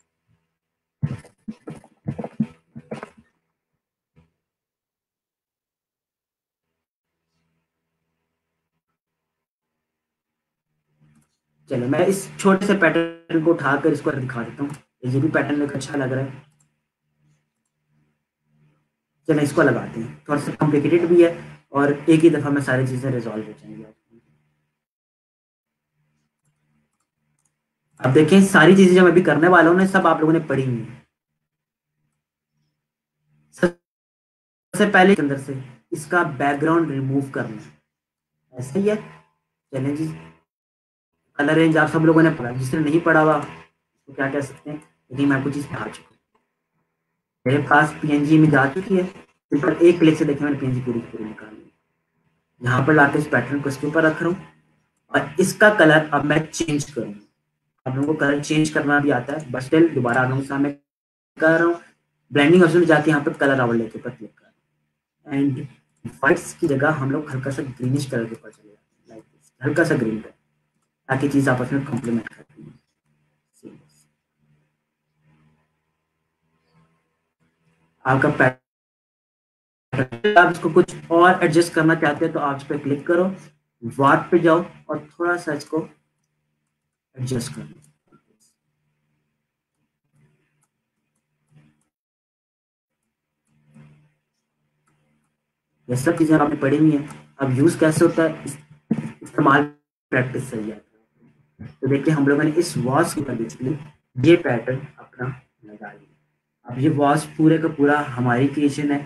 Speaker 1: चलो मैं इस छोटे से पैटर्न को उठाकर इसको दिखा देता हूँ। ये भी पैटर्न एक अच्छा लग रहा है, चलो इसको लगाते हैं। थोड़ा सा कॉम्प्लिकेटेड भी है और एक ही दफा में सारी चीजें रिजॉल्व हो जाएंगी। अब देखें, सारी चीजें जो मैं अभी करने वाला हूँ ना, सब आप लोगों ने पढ़ी हुई है। सबसे पहले अंदर से इसका बैकग्राउंड रिमूव करना है, ऐसा ही है। चलें जी, कलर रेंज आप सब लोगों ने पढ़ा, जिसने नहीं पढ़ा हुआ तो क्या कह सकते हैं, लेकिन मैं कुछ चीज पढ़ा चुका हूँ, मेरे पास पीएनजी में जा चुकी है। सिंपल एक क्लिक से देखिए मैंने पीएनजी पूरी पूरी निकाल ली। यहाँ पर लाके इस पैटर्न को इसके ऊपर रख रहा हूँ और इसका कलर अब मैं चेंज करूँ। आप लोगों को कलर चेंज करना भी आता है, बट स्टिल दोबारा आप लोगों के सामने कर रहा हूँ। ब्लेंडिंग ऑप्शन में जाके यहाँ पर कलर ओवरले के ऊपर क्लिक कर रहा हूँ एंड व्हाइट्स की जगह हम लोग हल्का सा ग्रीनिश कलर के ऊपर चले जाते हैं, लाइक हल्का सा ग्रीन पे, ताकि चीज आपस में कॉम्प्लीमेंट करती है। आपका पैटर्न, आप इसको कुछ और एडजस्ट करना चाहते हैं तो आप इस पर क्लिक करो, वार्प पे जाओ और थोड़ा सा इसको एडजस्ट करो। ये सब चीजें आपने पढ़ी हुई हैं। अब यूज कैसे होता है, इस्तेमाल प्रैक्टिस से ही आता है। तो देखिए हम लोगों ने इस वॉश के ऊपर बेसिकली ये पैटर्न अपना लगा लिया। अब ये वॉश पूरे का पूरा हमारी क्रिएशन है।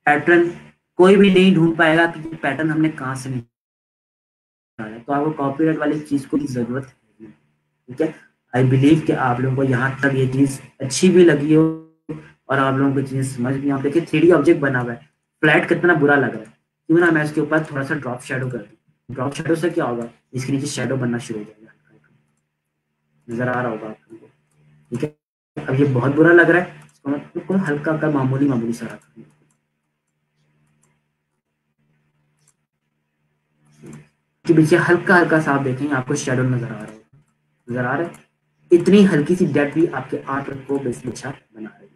Speaker 1: पैटर्न कोई भी नहीं ढूंढ पाएगा कि ये पैटर्न हमने कहाँ से निकाला है, तो आपको कॉपीराइट वाली चीज को जरूरत है। ठीक है, आई बिलीव कि आप लोगों को यहाँ तक ये चीज अच्छी भी लगी हो और आप लोगों को चीजें समझ भी आए। देखिए 3D ऑब्जेक्ट बना हुआ है, फ्लैट कितना बुरा लग रहा है, क्यों ना मैं इसके ऊपर थोड़ा सा ड्रॉप शेडो कर दूं। ड्रॉप शेडो से क्या होगा, इसके नीचे शेडो बनना शुरू हो जाएगा, नजर आ रहा होगा आपको। ठीक है, अब ये बहुत बुरा लग रहा है, इसको मैं बिल्कुल हल्का का मामूली मामूली सा रखूंगा। कि पीछे हल्का हल्का सा आप देखेंगे आपको शेडो नजर आ रहा है, नजर आ रहा है। इतनी हल्की सी डेप्थ भी आपके आर्ट को बेसिकली अच्छा बना रही है।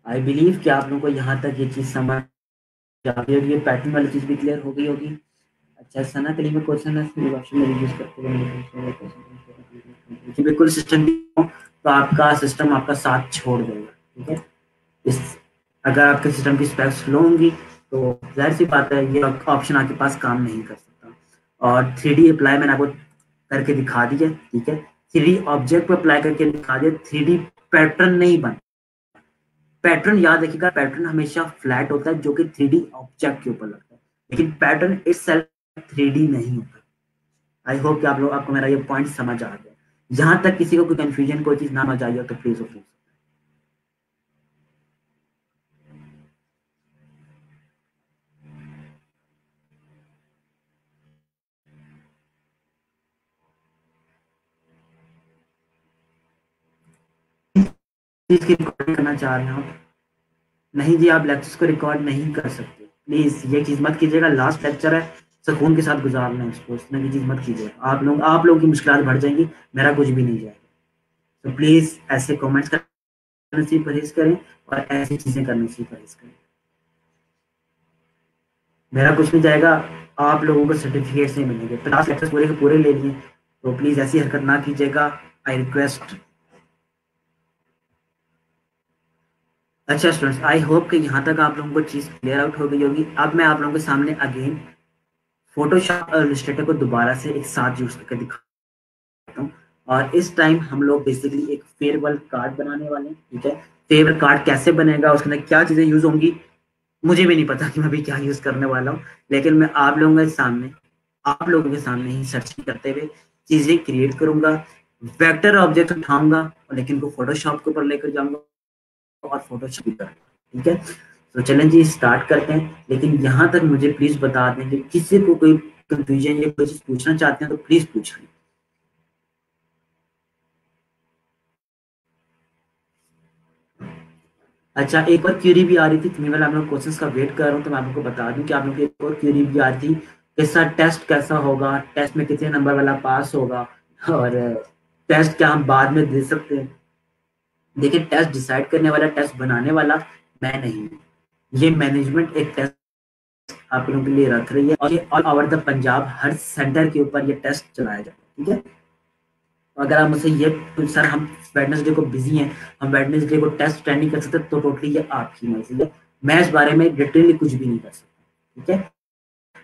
Speaker 1: आई बिलीव कि आप लोगों को यहाँ तक ये चीज समझ आ गई होगी, ये पैटर्न वाली चीज भी क्लियर हो गई होगी। अच्छा, सना कली में क्वेश्चन है, ऑप्शन में यूज करते हुए बिल्कुल सिस्टम तो आपका सिस्टम आपका साथ छोड़ देगा। ठीक है, इस अगर आपके सिस्टम की स्पेक्स स्लो होंगी तो जाहिर सी बात है ये ऑप्शन आपके पास काम नहीं कर सकता। और 3D अप्लाई मैंने आपको करके दिखा दिया। ठीक है, 3D ऑब्जेक्ट पर अप्लाई करके दिखा दिया, 3D पैटर्न नहीं बन। पैटर्न याद रखिएगा, पैटर्न हमेशा फ्लैट होता है जो कि 3D ऑब्जेक्ट के ऊपर लगता है, लेकिन पैटर्न इटसेल्फ 3D नहीं होता। आई होप कि आप लोग, आपको मेरा ये पॉइंट समझ आ गया। जहां तक किसी को कोई कंफ्यूजन, कोई चीज ना समझ आई हो तो प्लीज प्लीज। चीज की रिकॉर्डिंग करना चाह रहे हैं आप? नहीं जी, आप लेक्चर्स को रिकॉर्ड नहीं कर सकते, प्लीज ये चीज मत कीजिएगा। लास्ट लेक्चर है, सुकून के साथ गुजारना है उसको, इस तरह की चीज मत कीजिएगा। आप लोगों की मुश्किलात बढ़ जाएंगी, मेरा कुछ भी नहीं जाएगा। तो प्लीज ऐसे कमेंट्स करने से परहेज करें और ऐसी चीजें करने से परहेज करें। मेरा कुछ नहीं जाएगा, आप लोगों को सर्टिफिकेट्स नहीं मिलेंगे। 50 लेक्चर्स पूरे के पूरे ले लिए, तो प्लीज ऐसी हरकत ना कीजिएगा, आई रिक्वेस्ट। अच्छा स्टूडेंट्स, आई होप कि यहाँ तक आप लोगों को चीज क्लियर आउट हो गई होगी। अब मैं आप लोगों के सामने अगेन फोटोशॉप और इलस्ट्रेटर को दोबारा से एक साथ यूज करके दिखाता हूँ। और इस टाइम हम लोग बेसिकली एक फेयरवेल कार्ड बनाने वाले हैं। ठीक है, फेयरवेल कार्ड कैसे बनेगा, उसके अंदर क्या चीजें यूज होंगी, मुझे भी नहीं पता कि मैं अभी क्या यूज करने वाला हूँ, लेकिन मैं आप लोगों के सामने ही सर्च करते हुए चीजें क्रिएट करूंगा। वेक्टर ऑब्जेक्ट उठाऊंगा और लेकिन को फोटोशॉप के ऊपर लेकर जाऊंगा और फोटोशॉप करूंगा। ठीक है, तो चलें जी स्टार्ट करते हैं। लेकिन यहाँ तक मुझे प्लीज बता दें कि किसी को कोई कंफ्यूजन या कोई चीज पूछना चाहते हैं तो प्लीज पूछ लें। अच्छा, एक और क्यूरी भी आ रही थी, मैं आप लोग क्वेश्चंस का वेट कर रहा हूँ, तो मैं आपको बता दूं कि आप लोग की एक और क्यूरी भी आ रही थी, कैसा टेस्ट कैसा होगा, टेस्ट में कितने नंबर वाला पास होगा, और टेस्ट क्या हम बाद में दे सकते हैं। देखिए, टेस्ट डिसाइड करने वाला, टेस्ट बनाने वाला मैं नहीं हूँ। ये मैनेजमेंट एक टेस्ट आप लोगों के लिए रख रही है और ये all over the Punjab her centre के ऊपर ये टेस्ट चलाया जाए। ठीक है, अगर आप मुझसे ये सर हम वेडनेसडे को बिजी हैं, हम वेडनेसडे को टेस्ट अटेंड नहीं कर सकते, तो टोटली ये आपकी मर्जी है, मैं इस बारे में डिटेली कुछ भी नहीं कर सकता। ठीक है,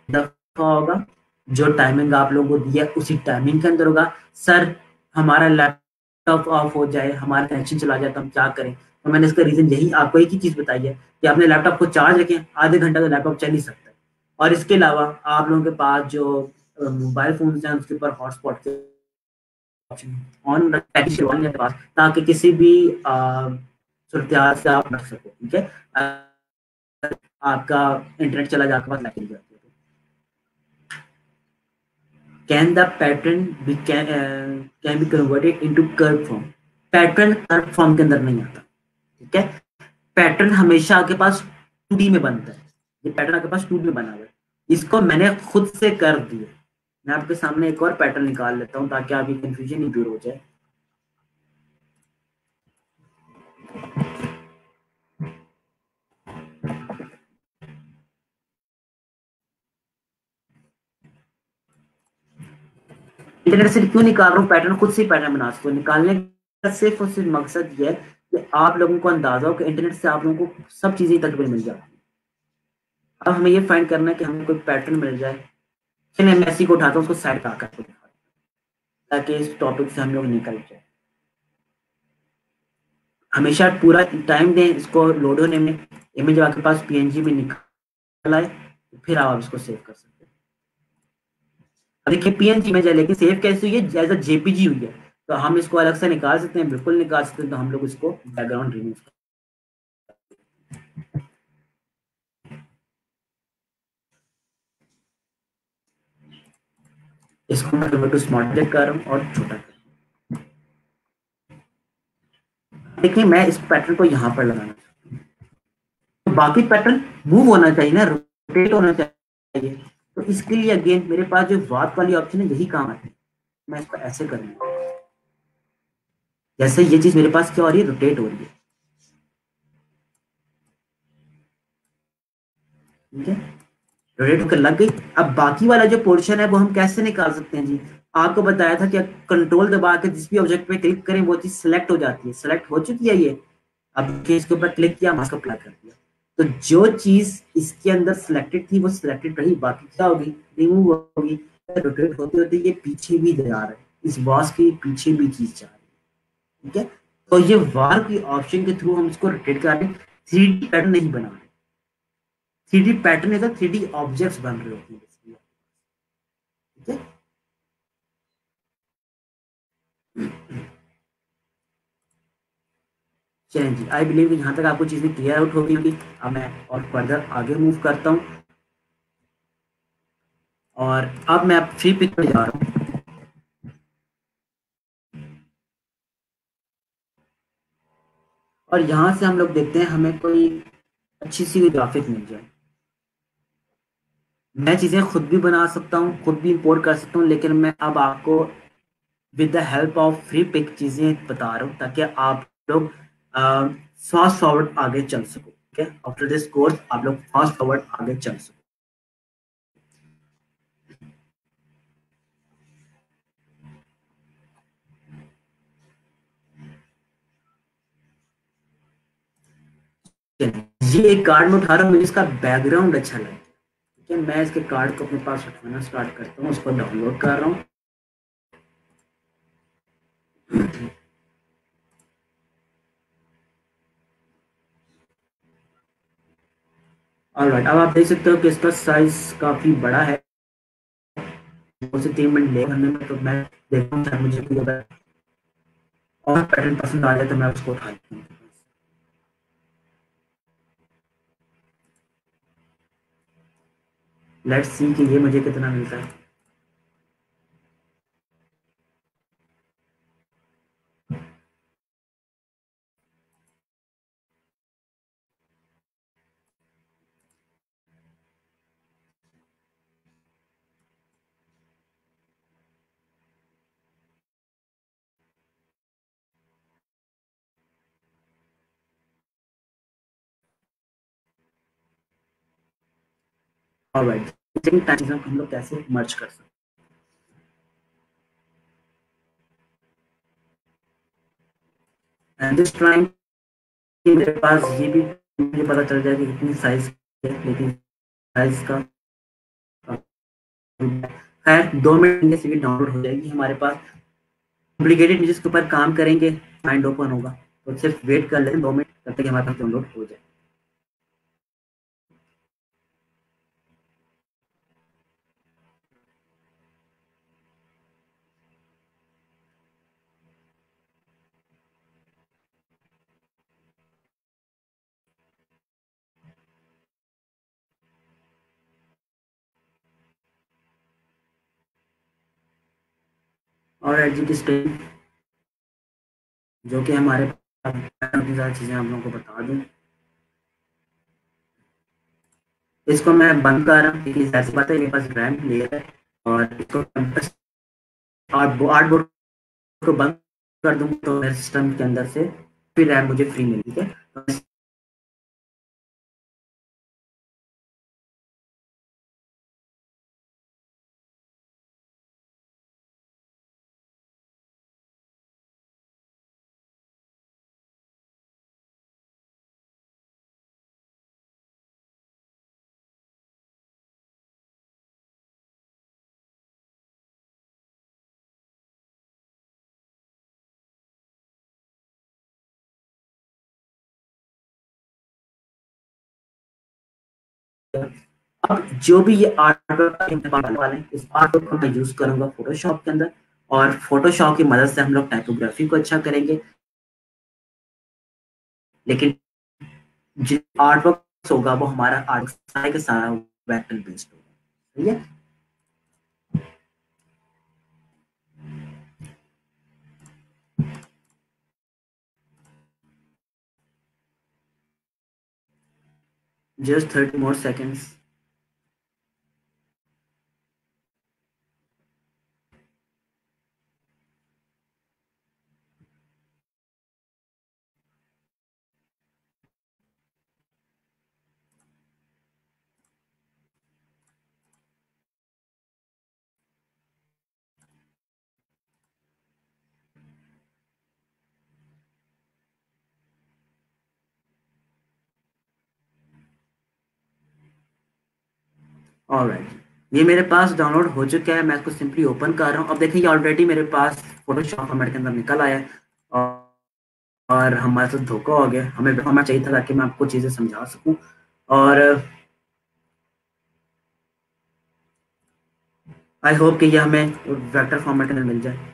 Speaker 1: दफा होगा, जो टाइमिंग आप लोगों को दिया उसी टाइमिंग के अंदर होगा। सर हमारा लैपटॉप ऑफ हो जाए, हमारा कनेक्शन चला जाए तो हम क्या करें? तो मैंने इसका रीजन यही आपको एक ही चीज बताई है कि अपने लैपटॉप को चार्ज रखें, आधे घंटा तो लैपटॉप चल ही सकता है। और इसके अलावा आप लोगों के पास जो मोबाइल फोन हैं उसके ऊपर हॉटस्पॉट के ऑन रखिए पास, ताकि किसी भी सूरत से आप रख सको। ठीक है, आपका इंटरनेट चला जाकर पास लैकिंग जाती है। Can the pattern be can be converted into curve form? Pattern curve form के अंदर नहीं आता। ठीक है, पैटर्न हमेशा आपके पास 2D में बनता है। ये पैटर्न आपके पास 2D में बना हुआ है, इसको मैंने खुद से कर दिया। मैं आपके सामने एक और पैटर्न निकाल लेता हूं ताकि आपकी कंफ्यूजन ही दूर हो जाए। इंटरनेट से क्यों निकाल रहा हूँ पैटर्न? खुद से पैटर्न बना सकते हो। निकालने का सिर्फ और सिर्फ मकसद ये है कि आप लोगों को अंदाजा हो कि इंटरनेट से आप लोगों को सब चीजें तकरीबन मिल जाती है। अब हमें ये फाइंड करना है कि हमें कोई पैटर्न मिल जाए। चलिए मैं इसी को उठाता हूँ, उसको साइड कर आपको दिखाता हूँ ताकि इस टॉपिक से हम लोग निकल जाए। हमेशा पूरा टाइम दें इसको लोड होने में। इमेज आपके पास पीएनजी में निकल आए फिर आप इसको सेव कर सकते हैं। अब देखिए पीएनजी में जाए, लेकिन सेव कैसे हुई है? एज अ जेपीजी हुई है। तो हम इसको अलग से निकाल सकते हैं, बिल्कुल निकाल सकते हैं। तो हम लोग इसको बैकग्राउंड रिमूव, इसको मैं टू स्मार्ट कर रहा हूँ और छोटा कर। देखिए मैं इस पैटर्न को यहाँ पर लगाना, तो बाकी पैटर्न मूव होना चाहिए ना, रोटेट होना चाहिए। तो इसके लिए अगेन मेरे पास जो वार्प वाली ऑप्शन है यही काम आती है। मैं इसको ऐसे करूंगा, जैसे ये चीज मेरे पास क्या हो रही है? रोटेट हो रही है। ठीक है, रोटेट होकर लग गई। अब बाकी वाला जो पोर्शन है वो हम कैसे निकाल सकते हैं जी? आपको बताया था कि कंट्रोल दबा के जिस भी ऑब्जेक्ट पे क्लिक करें वो चीज सिलेक्ट हो जाती है। सिलेक्ट हो चुकी है ये। अब इसके ऊपर क्लिक किया, मास्क अप्लाई कर दिया, तो जो चीज इसके अंदर सिलेक्टेड थी वो सिलेक्टेड रही, बाकी क्या होगी? रिमूव होगी। रोटेट होते होते ये पीछे भी जा रहा है, इस बॉस के पीछे भी चीज जा रही है। ठीक है, तो ये वार की ऑप्शन के थ्रू हम इसको रोटेट कर रहे हैं। 3D पैटर्न नहीं बना रहे। 3D पैटर्न है तो 3D ऑब्जेक्ट्स बन रहे होते हैं। ठीक है, चलें जी, आई बिलीव कि यहाँ तक आपको चीजें क्लियर आउट हो गई होगी। अब मैं और फर्दर आगे मूव करता हूँ और अब मैं फ्री पिक पे जा रहा हूँ। और यहाँ से हम लोग देखते हैं हमें कोई अच्छी सी ग्राफिक मिल जाए। मैं चीजें खुद भी बना सकता हूँ, खुद भी इंपोर्ट कर सकता हूँ, लेकिन मैं अब आपको with the help of Freepik चीजें बता रहा हूँ ताकि आप लोग फास्ट फॉरवर्ड आगे चल सको। ठीक है, आफ्टर दिस कोर्स आप लोग फास्ट फॉरवर्ड आगे चल सको। ये एक कार्ड में उठा रहा हूँ, मुझे इसका बैकग्राउंड अच्छा लगता है। ठीक है, मैं इसके कार्ड को अपने पास उठाना स्टार्ट करता हूँ, उसको डाउनलोड कर रहा हूँ। ऑलराइट, अब आप देख सकते हो कि इसका साइज काफी बड़ा है। 2 से 3 मिनट ले करने में, तो मैं देखता हूँ मुझे कोई अगर और पैटर्न पसंद आ जाए तो मैं उसको उठा लेता हूँ। लेट्स सी कि ये मुझे कितना मिलता है। ऑलराइट, सेकंड टाइम हम लोग कैसे मर्ज कर सकते हैं। एंड दिस टाइम मेरे पास ये भी मुझे पता चल जाए कि कितनी साइज है, लेकिन इसका खैर 2 मिनट से भी डाउनलोड हो जाएगी हमारे पास। कॉम्प्लिकेटेड इमेजेस के ऊपर काम करेंगे, माइंड ओपन होगा, तो सिर्फ वेट कर लें 2 मिनट, तब तक हमारे पास डाउनलोड हो जाए। और एज की स्टेज जो कि हमारे पास सारी चीजें आप लोगों को बता दूं, इसको मैं बंद कर रहा हूँ क्योंकि ऐसी बात है मेरे पास रैम क्लियर है, और इसको आर्ट बोर्ड को बंद कर दूंगा तो मेरे सिस्टम के अंदर से फिर रैम मुझे फ्री मिलेगी। ठीक है, तो अब जो भी ये आर्ट वर्क वाले हैं, इस आर्ट वर्क को मैं यूज करूंगा फोटोशॉप के अंदर, और फोटोशॉप की मदद से हम लोग टाइपोग्राफी को अच्छा करेंगे। लेकिन जो आर्ट वर्क होगा वो हमारा आर्ट सारा का सारा वेक्टर बेस्ड होगा। सही है, just 30 more seconds. ऑलराइट, ये मेरे पास डाउनलोड हो चुका है, मैं इसको सिंपली ओपन कर रहा हूँ। अब देखिए ऑलरेडी मेरे पास फोटोशॉप हमारे के अंदर निकल आया है, और हमारे साथ धोखा हो गया। हमें हमें चाहिए था ताकि मैं आपको चीजें समझा सकूं, और आई होप कि ये हमें वेक्टर फॉर्मेट के अंदर मिल जाए।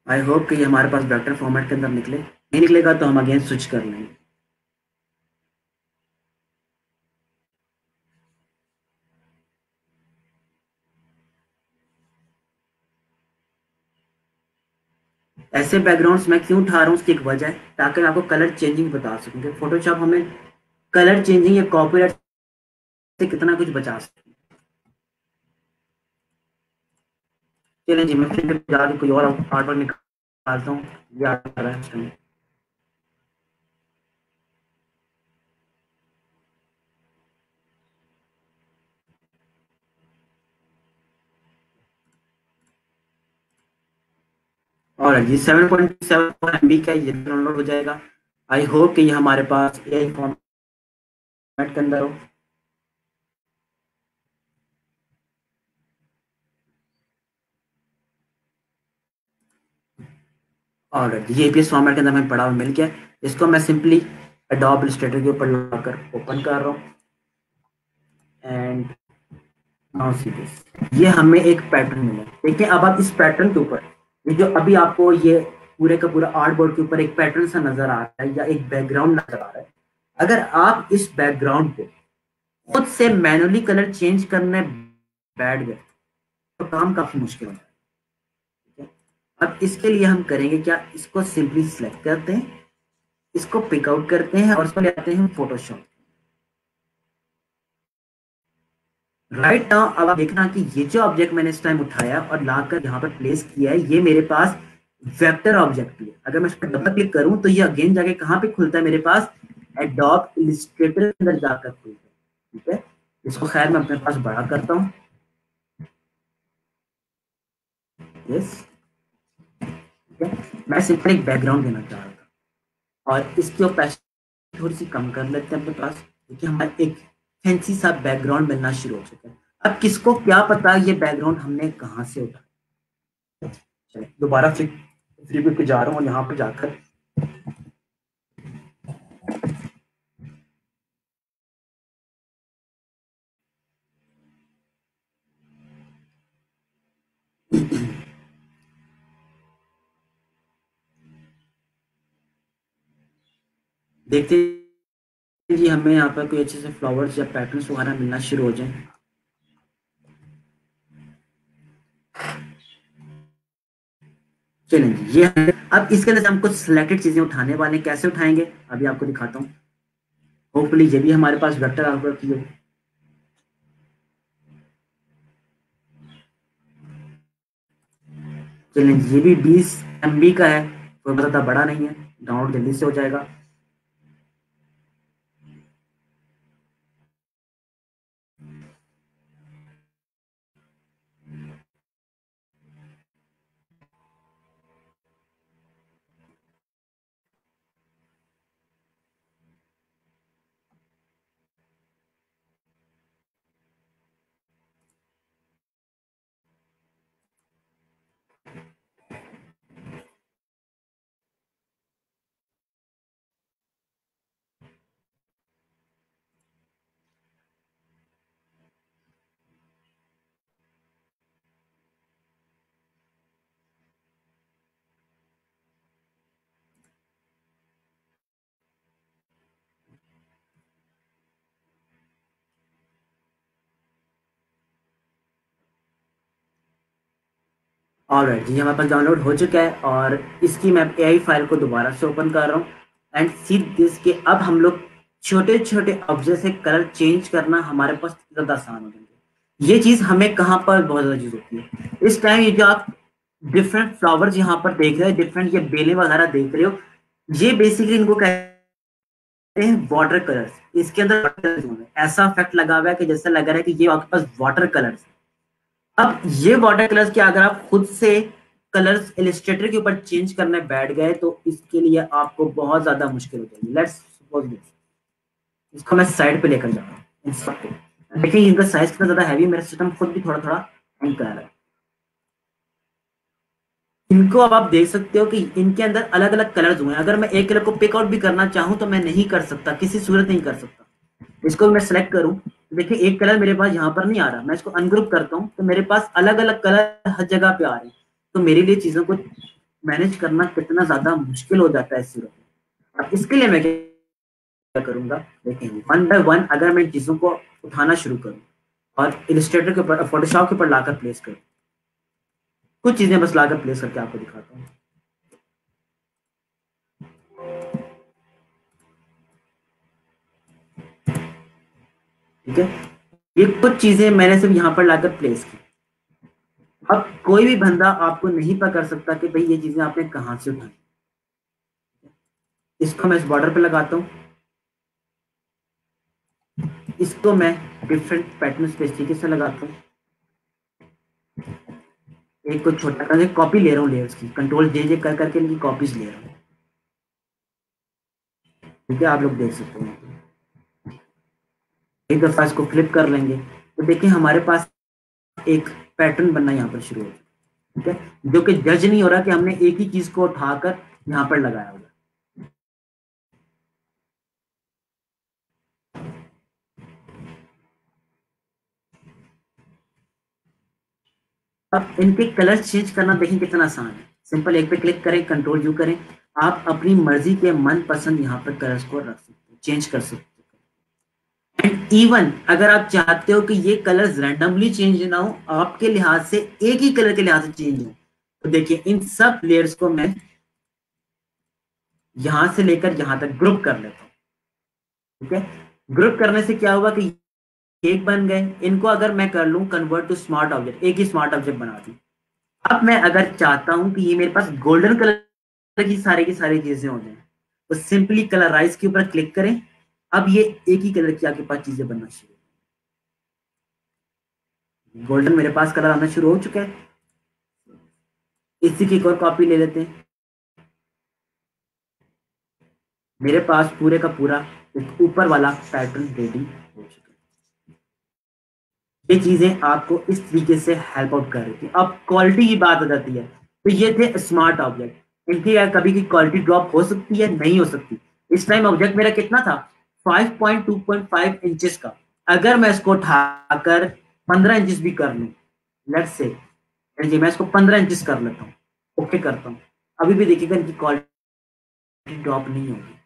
Speaker 1: आई होप कि ये हमारे पास वेक्टर फॉर्मेट के अंदर निकले, नहीं निकलेगा तो हम अगेन स्विच कर लेंगे। ऐसे बैकग्राउंड्स मैं क्यों उठा रहा हूँ, उसकी एक वजह है, ताकि मैं आपको कलर चेंजिंग बता सकूं कि फोटोशॉप हमें कलर चेंजिंग या कॉपीराइट से कितना कुछ बचा सकती है। चलें जी, मैं फिर जाके कोई और आर्ट वर्क निकालता हूँ, याद आ रहा है इस टाइम। और जी 7.7 MB का ये डाउनलोड हो जाएगा। आई होप कि ये हमारे पास एआई फॉर्मेट के अंदर हो। और ये एपीएस फॉर्मेट के अंदर हमें पड़ा हुआ मिल गया। इसको मैं सिंपली एडोब इलस्ट्रेटर के ऊपर लगाकर ओपन कर रहा हूँ, एंड नाउ सी दिस, ये हमें एक पैटर्न मिला। देखिए अब आप इस पैटर्न के ऊपर, ये जो अभी आपको ये पूरे का पूरा आर्ट बोर्ड के ऊपर एक पैटर्न सा नजर आ रहा है या एक बैकग्राउंड नजर आ रहा है, अगर आप इस बैकग्राउंड को खुद से मैनुअली कलर चेंज करने बैठ गए तो काम काफी मुश्किल हो जाएगा। ठीक है, अब इसके लिए हम करेंगे क्या, इसको सिंपली सिलेक्ट करते हैं, इसको पिक आउट करते हैं और इसको ले आते हैं फोटोशॉप। राइट नाउ अब आप देखना कि ये जो ऑब्जेक्ट मैंने इस टाइम उठाया और लाकर यहाँ पर प्लेस किया है, ये मेरे पास वेक्टर ऑब्जेक्ट है। अगर मैं इस पर डबल क्लिक करूं तो ये अगेन जाके कहाँ पे खुलता है मेरे पास, एडोब इलस्ट्रेटर के अंदर जाकर खुलता है। ठीक है, इसको खैर मैं अपने पास बड़ा करता हूँ। यस, ठीक है, मैं सिंपल एक बैकग्राउंड देना चाह रहा था और इसकी ओपेसिटी थोड़ी सी कम कर लेते हैं अपने पास। देखिए हमारा एक फैंसी सा बैकग्राउंड मिलना शुरू हो चुका है। अब किसको क्या पता ये बैकग्राउंड हमने कहाँ से उठाया। चलिए दोबारा से प्रीव्यू पे जा रहा हूँ और यहाँ पे जाकर देखते हैं जी हमें यहाँ पर कोई अच्छे से फ्लावर्स या पैटर्न्स वगैरह मिलना शुरू हो जाए। चलिए ये अब इसके अंदर हम कुछ सिलेक्टेड चीजें उठाने वाले हैं। कैसे उठाएंगे अभी आपको दिखाता हूँ। होपफुली ये भी हमारे पास वेक्टर आउटपुट की हो। चलिए ये भी 20 MB का है, कोई ज़्यादा बड़ा नहीं है, डाउनलोड जल्दी से हो जाएगा। ऑलराइट जी हमारे पास डाउनलोड हो चुका है और इसकी मैं एआई फाइल को दोबारा से ओपन कर रहा हूँ एंड सी दिस के अब हम लोग छोटे छोटे ऑब्जेक्ट से कलर चेंज करना हमारे पास ज्यादा आसान हो जाएंगे। ये चीज हमें कहाँ पर बहुत ज्यादा यूज होती है इस टाइम। ये जो आप डिफरेंट फ्लावर्स यहाँ पर देख रहे हो, डिफरेंट ये बेलें वगैरह देख रहे हो, ये बेसिकली इनको कहते हैं वाटर कलर्स। इसके अंदर ऐसा इफेक्ट लगा हुआ है कि जैसा लग रहा है कि ये आपके पास वाटर कलर्स। अब ये वाटर कलर्स के अगर आप खुद से कलर्स इलस्ट्रेटर के ऊपर चेंज करने बैठ गए तो इसके लिए आपको बहुत ज्यादा मुश्किल हो जाएगी। लेट्स सपोज दिस, इसको मैं साइड पे लेकर जा रहा हूँ इन सबको। देखिए इनका साइज कितना ज्यादा हैवी, मेरा सिस्टम खुद भी थोड़ा थोड़ा हैंग कर रहा है। इनको अब आप देख सकते हो कि इनके अंदर अलग अलग कलर्स हुए हैं। अगर मैं एक कलर को पिक आउट भी करना चाहूं तो मैं नहीं कर सकता, किसी सूरत नहीं कर सकता। इसको मैं सेलेक्ट करूं तो देखिए एक कलर मेरे पास यहाँ पर नहीं आ रहा, मैं इसको अनग्रुप करता हूँ तो मेरे पास अलग अलग कलर हर जगह पे आ रहे हैं। तो मेरे लिए चीजों को मैनेज करना कितना ज्यादा मुश्किल हो जाता है इस सूरत में। अब इसके लिए मैं क्या करूंगा, देखिए वन बाय वन अगर मैं चीजों को उठाना शुरू करूं और इलस्ट्रेटर के ऊपर, फोटोशॉप के ऊपर लाकर प्लेस करूं, कुछ चीजें बस लाकर प्लेस करके आपको दिखाता हूँ। ठीक है, ये कुछ चीजें मैंने सिर्फ यहाँ पर लाकर प्लेस की। अब कोई भी बंदा आपको नहीं पकड़ सकता कि भाई ये चीजें आपने कहां से उठाई। इसको मैं इस बॉर्डर पे लगाता हूँ, इसको मैं डिफरेंट पैटर्न इस तरीके से लगाता हूँ। एक को छोटा करके कॉपी ले रहा हूँ लेयर्स की, कंट्रोल जे जे कर करके इनकी कॉपीज ले रहा हूँ। ठीक है, आप लोग देख सकते हैं। एक दफा इसको फ्लिप कर लेंगे तो देखिए हमारे पास एक पैटर्न बनना यहाँ पर शुरू हो जाए। ठीक है, जो कि जज नहीं हो रहा कि हमने एक ही चीज को उठाकर यहाँ पर लगाया होगा। अब इनके कलर चेंज करना देखें कितना आसान है। सिंपल एक पे क्लिक करें, कंट्रोल यू करें, आप अपनी मर्जी के मन पसंद यहाँ पर कलर्स को रख सकते हो, चेंज कर सकते हो। एंड इवन अगर आप चाहते हो कि ये कलर्स रैंडमली चेंज ना हो, आपके लिहाज से एक ही कलर के लिहाज से चेंज हो, तो देखिए इन सब लेयर्स को मैं यहां से लेकर यहां तक ग्रुप कर लेता हूँ। ठीक है, ग्रुप करने से क्या हुआ कि एक बन गए। इनको अगर मैं कर लूं कन्वर्ट टू स्मार्ट ऑब्जेक्ट, एक ही स्मार्ट ऑब्जेक्ट बना दूं। अब मैं अगर चाहता हूं कि ये मेरे पास गोल्डन कलर की सारी चीजें हो जाए, तो सिंपली कलराइज के ऊपर क्लिक करें। अब ये एक ही कलर की आपके पास चीजें बनना शुरू, गोल्डन मेरे पास कलर आना शुरू हो चुका है। इसी की एक और कॉपी ले लेते हैं। मेरे पास पूरे का पूरा एक ऊपर वाला पैटर्न रेडी हो चुका है। ये चीजें आपको इस तरीके से हेल्प आउट कर रही थी। अब क्वालिटी की बात आ जाती है, तो ये थे स्मार्ट ऑब्जेक्ट। इनकी कभी की क्वालिटी ड्रॉप हो सकती है, नहीं हो सकती। इस टाइम ऑब्जेक्ट मेरा कितना था, 5.2.5 इंचेस का। अगर मैं इसको उठाकर 15 इंचेस भी कर लूं, लेट्स से जी मैं इसको 15 इंचेस कर लेता हूँ, ओके करता हूँ, अभी भी देखिएगा इनकी क्वालिटी ड्रॉप नहीं होगी।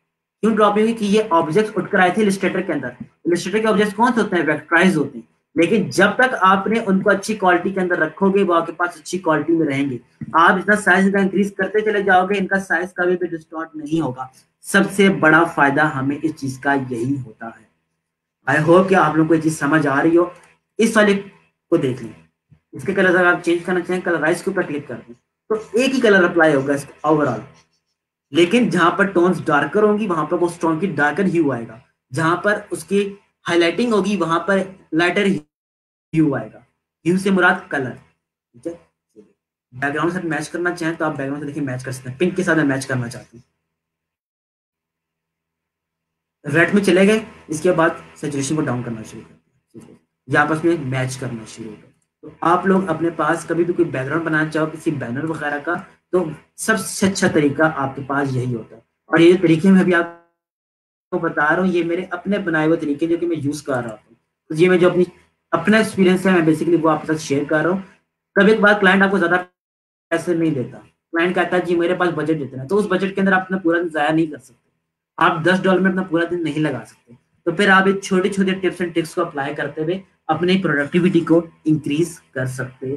Speaker 1: क्यों ड्रॉप नहीं होगी कि ये ऑब्जेक्ट्स उठकर आए थे इलिस्ट्रेटर के अंदर। इलिस्ट्रेटर के ऑब्जेक्ट्स कौन से होते हैं, वेक्टराइज होते हैं। लेकिन जब तक आपने उनको अच्छी क्वालिटी के अंदर रखोगे, वो आपके पास अच्छी क्वालिटी में रहेंगे। आप इतना साइज का इंक्रीज करते चले जाओगे, इनका साइज कभी भी डिस्टॉर्ट नहीं होगा। सबसे बड़ा फायदा हमें इस चीज का यही होता है। आई होप कि आप लोगों को ये चीज समझ आ रही हो। इस वाले को देख लें, इसके कलर अगर आप चेंज करना चाहें, कलराइज के ऊपर क्लिक कर दें, तो एक ही कलर अप्लाई होगा ओवरऑल। लेकिन जहां पर टोन्स डार्कर होंगी, वहां पर वो स्टोन की डार्कर ह्यू आएगा। जहां पर उसकी हाईलाइटिंग होगी, वहां पर लाइटर ह्यू आएगा। ह्यू से मुराद कलर। ठीक है, बैकग्राउंड से मैच करना चाहें तो आप बैकग्राउंड से देखिए मैच कर सकते हैं। पिंक के साथ मैं मैच करना चाहती हूँ, रेड में चले गए। इसके बाद सेचुरेशन को डाउन करना शुरू कर दिया, या आपस में मैच करना शुरू हो गया। तो आप लोग अपने पास कभी भी कोई बैकग्राउंड बनाना चाहो किसी बैनर वगैरह का, तो सबसे अच्छा तरीका आपके पास यही होता है। और ये तरीके में भी आपको बता रहा हूँ, ये मेरे अपने बनाए हुए तरीके जो कि मैं यूज कर रहा हूँ। तो ये मैं जो अपना एक्सपीरियंस है, मैं बेसिकली वो आपके साथ शेयर कर रहा हूँ। कभी एक बार क्लाइंट आपको ज्यादा पैसे नहीं देता, क्लाइंट कहता है जी मेरे पास बजट इतना है, तो उस बजट के अंदर आप अपना पूरा दिन जाया नहीं कर सकते। आप $10 में अपना पूरा दिन नहीं लगा सकते। तो फिर आप एक छोटे छोटे टिप्स एंड ट्रिक्स को अप्लाई करते हुए अपनी प्रोडक्टिविटी को इंक्रीज कर सकते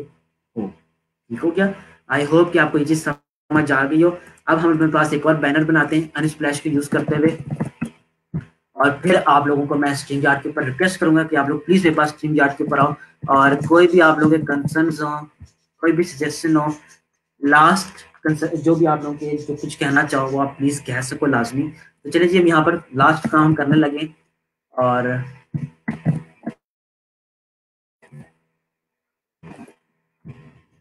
Speaker 1: हो। ठीक हो क्या? आई होप कि आपको ये चीज समझ आ गई हो। अब हम अपने पास एक और बैनर बनाते हैं अनस्प्लैश को यूज करते हुए। और फिर आप लोगों को मैं स्ट्रीम यार्ड के ऊपर रिक्वेस्ट करूंगा कि आप लोग प्लीज मेरे पास स्ट्रीम यार्ड के ऊपर आओ, और कोई भी आप लोगों के कंसर्न हो, कोई भी सजेशन हो, लास्ट जो भी आप लोगों के जो कुछ कहना चाहो वो आप प्लीज कह सको लाजमी। तो चलिए जी हम यहाँ पर लास्ट काम करने लगे, और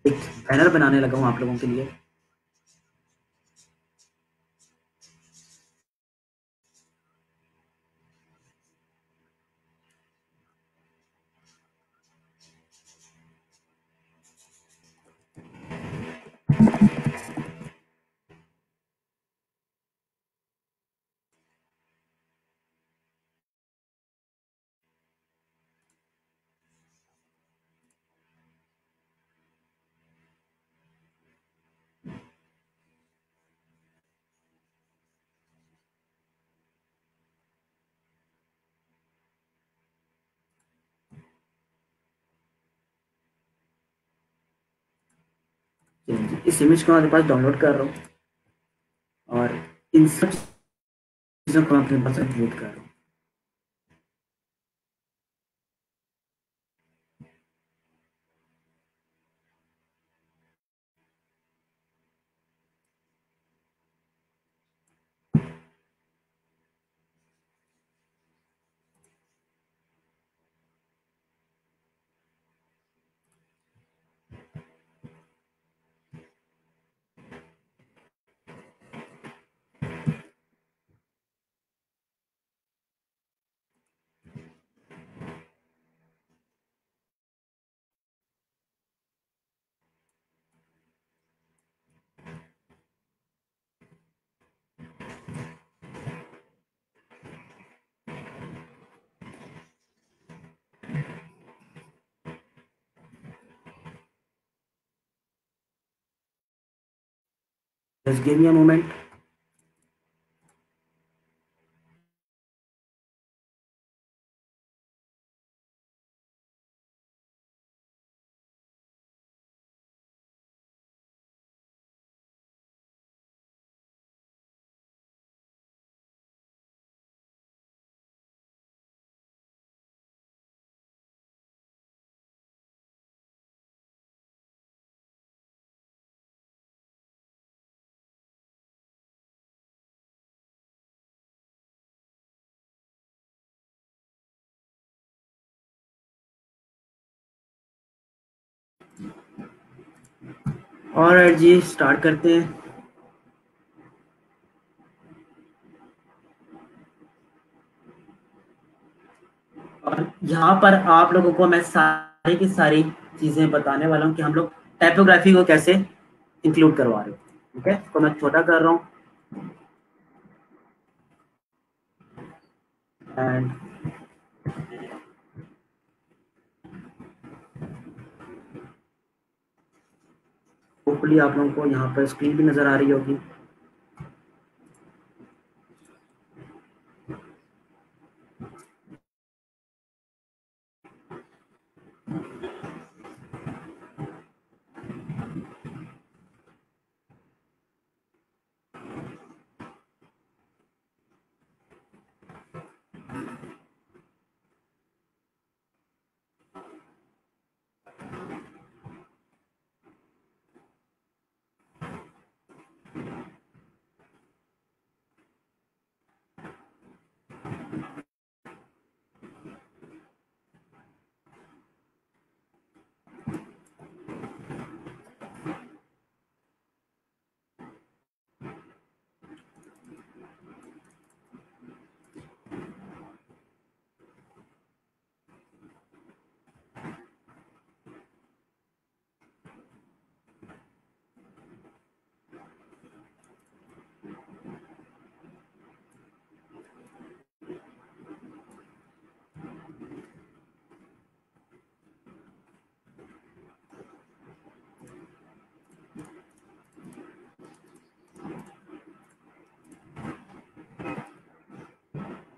Speaker 1: एक बैनर बनाने लगा हूँ आप लोगों के लिए। चलिए जी, इस इमेज को मैं अपने पास डाउनलोड कर रहा हूँ, और इन सब चीज़ों को मैं अपने पास अपलोड कर रहा हूँ। Just give me a moment. और जी स्टार्ट करते हैं। और यहाँ पर आप लोगों को मैं सारी की सारी चीजें बताने वाला हूँ कि हम लोग टाइपोग्राफी को कैसे इंक्लूड करवा रहे हो। ठीक है, तो मैं छोटा कर रहा हूँ एंड होपफुली आप लोगों को यहाँ पर स्क्रीन भी नजर आ रही होगी।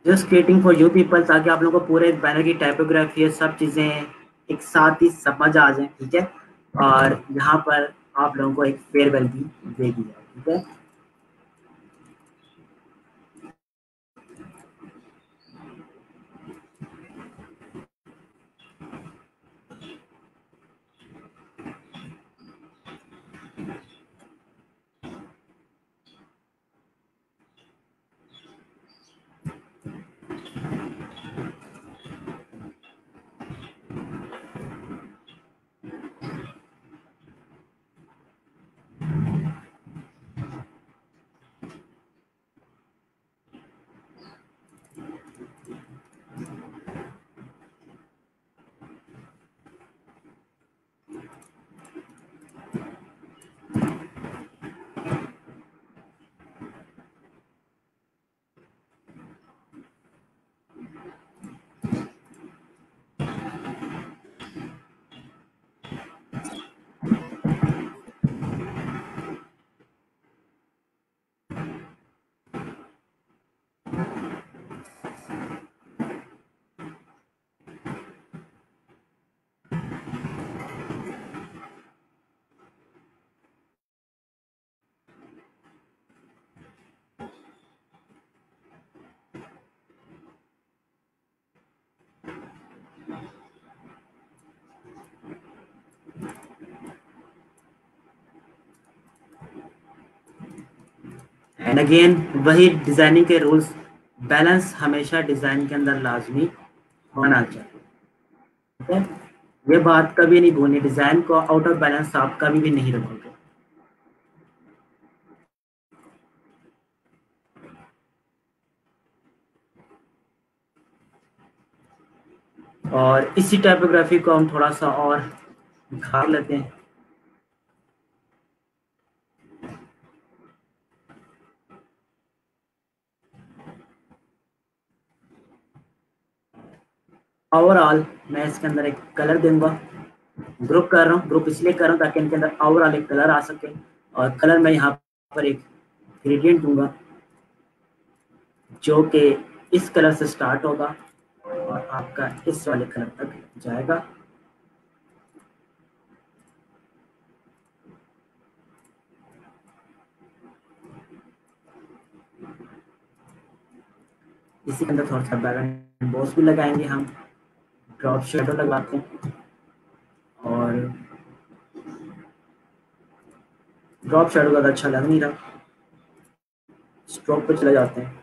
Speaker 1: Just creating for you people, ताकि आप लोगों को पूरे बैनर की टाइपोग्राफी है सब चीजें एक साथ ही समझ आ जाए। ठीक है, और यहाँ पर आप लोगों को एक फेयरवेल भी दे दी जाए। ठीक है, एंड अगेन वही डिजाइनिंग के रूल्स, बैलेंस हमेशा डिजाइन के अंदर लाजमी होना चाहिए। ठीक है, ये बात कभी नहीं भूलनी, डिजाइन को आउट ऑफ बैलेंस आप कभी भी नहीं रखोगे। और इसी टाइपोग्राफी को हम थोड़ा सा और निखार लेते हैं। ओवरऑल मैं इसके अंदर एक कलर दूंगा। ग्रुप कर रहा हूँ, ग्रुप इसलिए कर रहा हूँ ताकि इनके अंदर ओवरऑल एक कलर आ सके। और कलर मैं यहाँ पर एक ग्रेडियंट दूंगा जो कि इस कलर से स्टार्ट होगा और आपका इस वाले कलर तक जाएगा। इसी के अंदर थोड़ा सा बैकग्राउंड बॉक्स भी लगाएंगे हम, ड्रॉप शेडो लगाते हैं और ड्रॉप शेडो ज़्यादा अच्छा लग नहीं रहा, स्ट्रोक पे चले जाते हैं।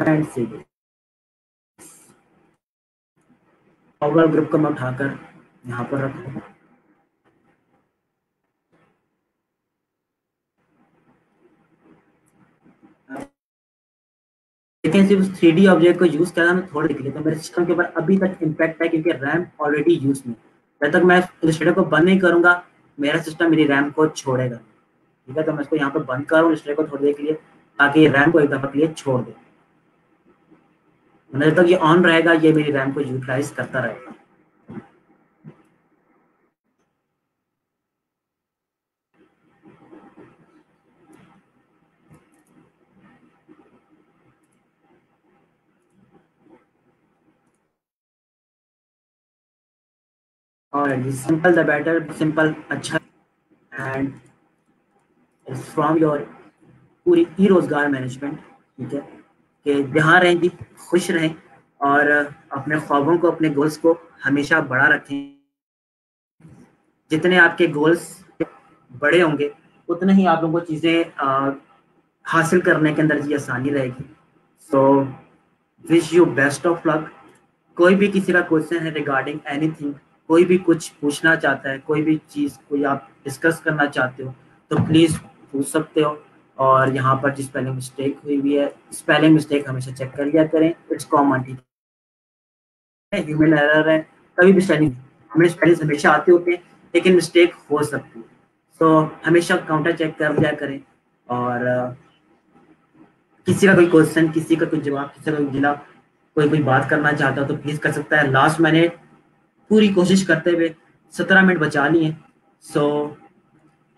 Speaker 1: एंड सी ओवरऑल ग्रुप को मैं उठाकर यहाँ पर रखूँ। लेकिन सिर्फ 3D ऑब्जेक्ट को यूज करना मैं थोड़ा देख लेता हूँ, मेरे सिस्टम के ऊपर अभी तक इम्पैक्ट है क्योंकि रैम ऑलरेडी यूज में। जब तक मैं इलस्ट्रेटर को बंद नहीं करूंगा मेरा सिस्टम मेरी रैम को छोड़ेगा। ठीक है, तो मैं इसको यहाँ पर बंद करूँ इलस्ट्रेटर को थोड़ी देर के लिए ताकि रैम को एक दफा के लिए छोड़ दे। जब तक ये ऑन रहेगा ये मेरी रैम को यूटिलाइज करता रहेगा। और सिंपल द बेटर, सिंपल अच्छा एंड फ्रॉम योर पूरी ई रोजगार मैनेजमेंट। ठीक है, कि जहाँ रहें जी खुश रहें और अपने ख्वाबों को अपने गोल्स को हमेशा बड़ा रखें। जितने आपके गोल्स बड़े होंगे उतने ही आप लोगों को चीज़ें हासिल करने के अंदर जी आसानी रहेगी। So wish you best of luck. कोई भी किसी का क्वेश्चन है रिगार्डिंग एनीथिंग, कोई भी कुछ पूछना चाहता है, कोई भी चीज़ कोई आप डिस्कस करना चाहते हो तो प्लीज़ पूछ सकते हो। और यहाँ पर जिस स्पेलिंग मिस्टेक हुई है स्पेलिंग मिस्टेक हमेशा चेक कर लिया करें, इट्स कॉमन। ठीक है, ह्यूमन एरर है, कभी भी स्पेलिंग हमें स्पेलिंग हमेशा आते होते हैं लेकिन मिस्टेक हो सकती है। तो हमेशा काउंटर चेक कर लिया करें। और किसी का कोई क्वेश्चन, किसी का कोई जवाब, किसी का कोई जिला कोई बात करना चाहता हो तो प्लीज कर सकता है। लास्ट मैंने पूरी कोशिश करते हुए 17 मिनट बचा लिए। सो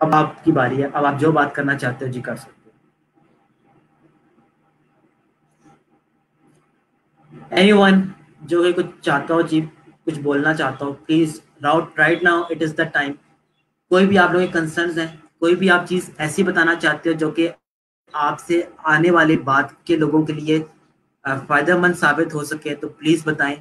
Speaker 1: अब आपकी बारी है, अब आप जो बात करना चाहते हो जी कर सकते हो। एनीवन जो भी कुछ चाहता हो जी, कुछ बोलना चाहता हो please right now it is the time. कोई भी आप लोगों के कंसर्न्स हैं, कोई भी आप चीज ऐसी बताना चाहते हो जो कि आपसे आने वाले बाद के लोगों के लिए फायदेमंद साबित हो सके तो प्लीज बताएं।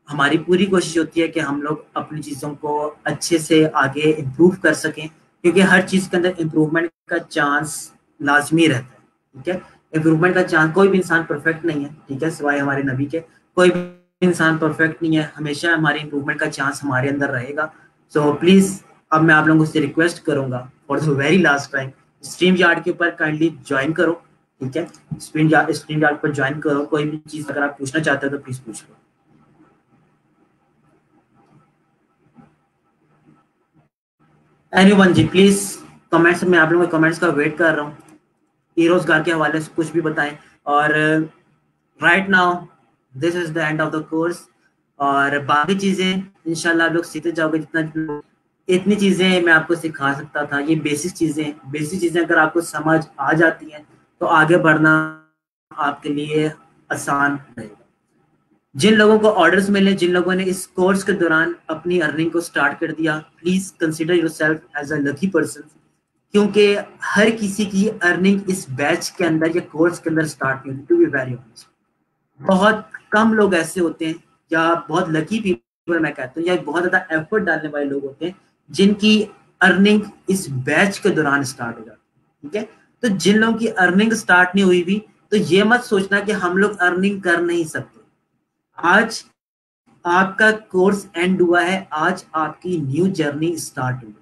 Speaker 1: हमारी पूरी कोशिश होती है कि हम लोग अपनी चीज़ों को अच्छे से आगे इम्प्रूव कर सकें क्योंकि हर चीज़ के अंदर इम्प्रूवमेंट का चांस लाजमी रहता है। ठीक है, इम्प्रूवमेंट का चांस, कोई भी इंसान परफेक्ट नहीं है। ठीक है, सिवाय हमारे नबी के कोई भी इंसान परफेक्ट नहीं है, हमेशा हमारे इम्प्रूवमेंट का चांस हमारे अंदर रहेगा। सो प्लीज़ अब मैं आप लोगों से रिक्वेस्ट करूंगा for the very last time, stream yard के ऊपर काइंडली ज्वाइन करो। ठीक है, स्ट्रीम यार्ड पर ज्वाइन करो। कोई भी चीज़ अगर आप पूछना चाहते हो तो प्लीज़ पूछ लो। एनीवन जी प्लीज कमेंट्स में, आप लोगों के कमेंट्स का वेट कर रहा हूँ। ई रोजगार के हवाले से कुछ भी बताएं। और right now this is the end of the course. और बाकी चीजें इंशाल्लाह आप लोग सीखते जाओगे जितना। इतनी चीजें मैं आपको सिखा सकता था, ये बेसिक चीजें अगर आपको समझ आ जाती हैं तो आगे बढ़ना आपके लिए आसान रहेगा। जिन लोगों को ऑर्डर्स मिले, जिन लोगों ने इस कोर्स के दौरान अपनी अर्निंग को स्टार्ट कर दिया, please consider yourself as a lucky person क्योंकि हर किसी की अर्निंग इस बैच के अंदर या कोर्स के अंदर स्टार्ट नहीं होती। टू बी वेरी ऑनेस्ट, बहुत कम लोग ऐसे होते हैं या बहुत लकी पीपल मैं कहता हूँ या बहुत ज्यादा एफर्ट डालने वाले लोग होते हैं जिनकी अर्निंग इस बैच के दौरान स्टार्ट हो जाती है। ठीक है, तो जिन लोगों की अर्निंग स्टार्ट नहीं हुई भी तो ये मत सोचना कि हम लोग अर्निंग कर नहीं सकते। आज आपका कोर्स एंड हुआ है, आज आपकी न्यू जर्नी स्टार्ट हुई।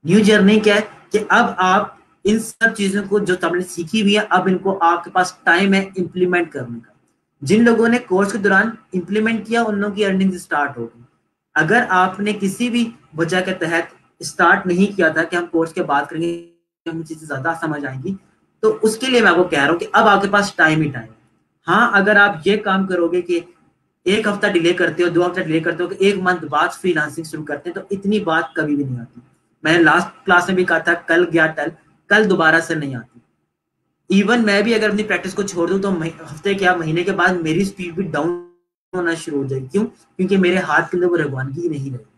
Speaker 1: न्यू जर्नी क्या है कि अब आप इन सब चीजों को जो आपने सीखी हुई है अब इनको आपके पास टाइम है इंप्लीमेंट करने का। जिन लोगों ने कोर्स के दौरान इंप्लीमेंट किया उन लोगों की अर्निंग स्टार्ट होगी। अगर आपने किसी भी वजह के तहत स्टार्ट नहीं किया था कि हम कोर्स के बाद करेंगे, हमें चीजें ज्यादा समझ आएंगी, तो उसके लिए मैं आपको कह रहा हूँ कि अब आपके पास टाइम ही टाइम है। हाँ, अगर आप ये काम करोगे कि एक हफ्ता डिले करते हो, 2 हफ्ता डिले करते हो, कि एक मंथ बाद फ्रीलांसिंग शुरू करते हैं, तो इतनी बात कभी भी नहीं आती। मैंने लास्ट क्लास में भी कहा था कल गया टल, कल दोबारा से नहीं आती। इवन मैं भी अगर अपनी प्रैक्टिस को छोड़ दूं तो हफ्ते क्या महीने के बाद मेरी स्पीड भी डाउन होना शुरू हो जाएगी। क्यों? क्योंकि मेरे हाथ के अंदर वो रवानगी नहीं रहेगी।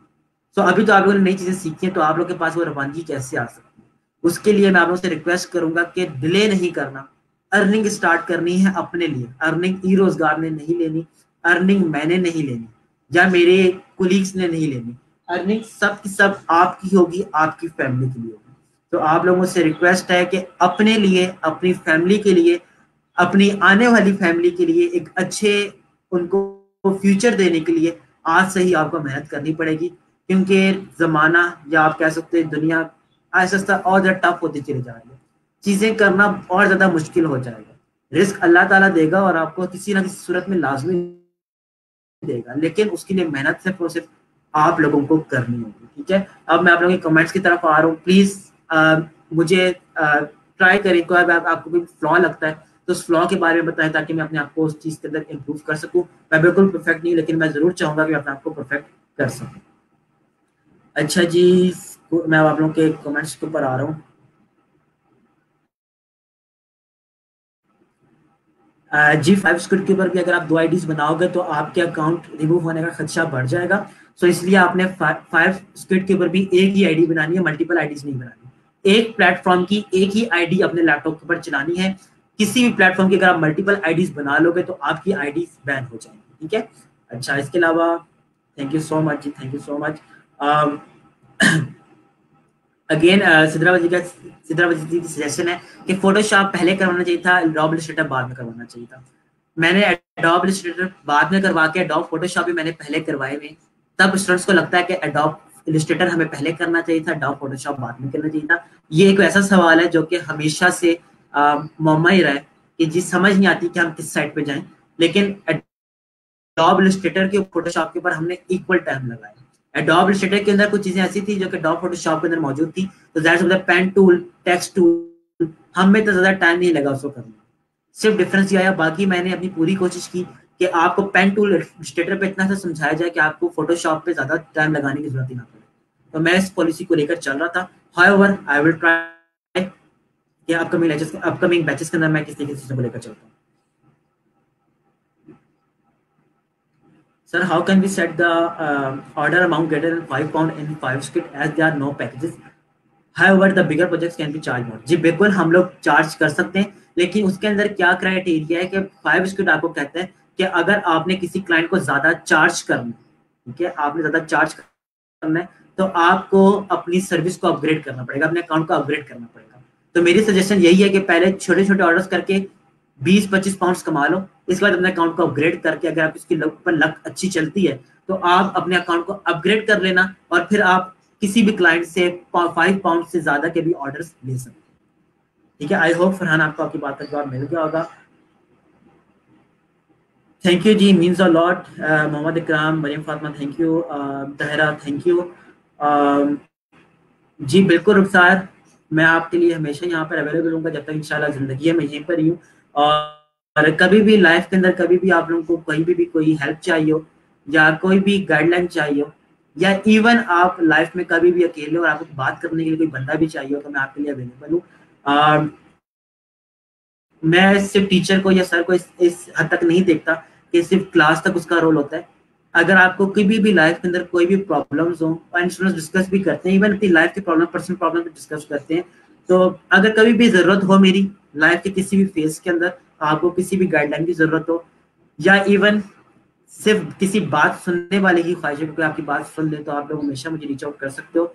Speaker 1: तो अभी तो आप लोगों ने नई चीजें सीखी हैं तो आप लोग के पास वो रवानगी कैसे आ सकती है? उसके लिए मैं आप लोगों से रिक्वेस्ट करूंगा कि डिले नहीं करना, अर्निंग स्टार्ट करनी है अपने लिए। अर्निंग ई रोजगार ने नहीं लेनी, अर्निंग मैंने नहीं लेनी या मेरे कुलीग्स ने नहीं लेनी। अर्निंग सब की सब आपकी होगी, आपकी फैमिली के लिए होगी। तो आप लोगों से रिक्वेस्ट है कि अपने लिए, अपनी फैमिली के लिए अपनी आने वाली फैमिली के लिए एक अच्छे उनको फ्यूचर देने के लिए आज से ही आपको मेहनत करनी पड़ेगी, क्योंकि जमाना या आप कह सकते हैं दुनिया आहिस्ता आहिस्ता और ज्यादा टफ होती चली जा रही है, चीजें करना और ज्यादा मुश्किल हो जाएगा। रिस्क अल्लाह ताला देगा और आपको किसी ना किसी सूरत में लाजमी देगा, लेकिन उसके लिए मेहनत सिर्फ और सिर्फ आप लोगों को करनी होगी। ठीक है, अब मैं आप लोगों के कमेंट्स की तरफ आ रहा हूँ। प्लीज मुझे ट्राई करें, कोई आपको कोई फ्लॉ लगता है तो उस फ्लॉ के बारे में बताएं, ताकि मैं अपने आप को उस चीज के अंदर इम्प्रूव कर सकूं। मैं बिल्कुल परफेक्ट नहीं, लेकिन मैं जरूर चाहूंगा कि अपने आप को परफेक्ट कर सकूं। अच्छा जी, मैं आप लोगों के कमेंट्स के ऊपर आ रहा हूँ। जी 5 स्क्रिप्ट के ऊपर भी अगर आप 2 आईडीज बनाओगे तो आपके अकाउंट रिमूव होने का खदशा बढ़ जाएगा। सो इसलिए आपने 5 स्क्रिप्ट के ऊपर भी एक ही आईडी बनानी है, मल्टीपल आईडीज नहीं बनानी। एक प्लेटफॉर्म की एक ही आईडी अपने लैपटॉप के ऊपर चलानी है। किसी भी प्लेटफॉर्म की अगर आप मल्टीपल आईडीज बना लोगे तो आपकी आईडी बैन हो जाएगी। ठीक है, अच्छा इसके अलावा thank you so much ji, thank you so much. Again Sidravati ji की सजेशन है कि फोटोशॉप पहले करवाना चाहिए था, एडोब इलस्ट्रेटर बाद में करवाना चाहिए था। मैंने एडोब इलस्ट्रेटर बाद में करवा के एडोब फोटोशॉप भी मैंने पहले करवाए हुए। तब स्टूडेंट्स को लगता है कि एडोब इलस्ट्रेटर हमें पहले करना चाहिए था, एडोब फोटोशॉप बाद में करना चाहिए था। ये एक ऐसा सवाल है जो कि हमेशा से मौमा ही रहा है कि जी समझ नहीं आती कि हम किस साइड पे जाएं, लेकिन एडोब इलस्ट्रेटर के फोटोशॉप के ऊपर हमने इक्वल टाइम लगाया। एडोब इलस्ट्रेटर के अंदर कुछ चीजें ऐसी थी जो कि एडोब फोटोशॉप के अंदर मौजूद थी, तो दैट्स मतलब पेन टूल, टेक्स्ट टूल, हमें तो ज्यादा टाइम नहीं लगा उसको करने। सिर्फ डिफरेंस ये आया। बाकी मैंने अपनी पूरी कोशिश की कि आपको पेन टूल इलस्ट्रेटर पे इतना सा समझाया जाए कि आपको फोटोशॉप पे ज्यादा टाइम लगाने की जरूरत ही ना पड़े। तो मैं इस पॉलिसी को लेकर चल रहा था। हाउएवर आई विल ट्राई कि अपकमिंग बैचेस के अंदर मैं किस तरीके से चीजों को लेकर चलता हूँ। Sir, how can we set the order amount greater than £5 in 5 script as there are no packages? However, the bigger projects can be charged more. जी बिल्कुल हम लोग चार्ज कर सकते हैं, लेकिन उसके अंदर क्या क्राइटेरिया है कि 5 स्क्रिप्ट आपको कहते हैं कि अगर आपने किसी क्लाइंट को ज्यादा चार्ज करना, ठीक है, आपने ज्यादा चार्ज करना है तो आपको अपनी सर्विस को अपग्रेड करना पड़ेगा, अपने अकाउंट को अपग्रेड करना पड़ेगा। तो मेरी सजेशन यही है कि पहले छोटे छोटे ऑर्डर्स करके 20-25 पाउंड्स कमा लो, इसके बाद अपने अकाउंट को अपग्रेड करके अगर आप इसकी लक अच्छी चलती है तो आप अपने अकाउंट को अपग्रेड कर लेना और फिर आप किसी भी क्लाइंट से 5 पाउंड से ज्यादा के भी ऑर्डर्स ले सकते हैं। ठीक है, आई होप फरहान आपको आपकी बात का जवाब मिल गया होगा। Thank you ji, means a lot. Mohammad Ikram, Mariyam Fatima thank you, Tahra thank you. जी बिल्कुल रुखसार, मैं आपके लिए हमेशा यहाँ पर अवेलेबल हूँ जब तक इंशाल्लाह जिंदगी है, मैं यहीं पर ही हूँ। और कभी भी लाइफ के अंदर कभी भी आप लोगों को कहीं भी कोई हेल्प चाहिए हो या कोई भी गाइडलाइन चाहिए हो या इवन आप लाइफ में कभी भी अकेले और आपको बात करने के लिए कोई बंदा भी चाहिए हो तो मैं आपके लिए अवेलेबल हूँ। मैं सिर्फ टीचर को या सर को इस हद तक नहीं देखता कि सिर्फ क्लास तक उसका रोल होता है। अगर आपको कभी भी लाइफ के अंदर कोई भी प्रॉब्लम्स हो, और स्टूडेंट्स डिस्कस भी करते हैं, इवन अपनी लाइफ की प्रॉब्लम, पर्सनल प्रॉब्लम भी डिस्कस करते हैं, तो अगर कभी भी जरूरत हो मेरी लाइफ के किसी भी फेज के अंदर, आपको किसी भी गाइडलाइन की जरूरत हो या इवन सिर्फ किसी बात सुनने वाले की ख्वाहिश है, क्योंकि आपकी बात सुन ले, तो आप लोग हमेशा मुझे रीच आउट कर सकते हो।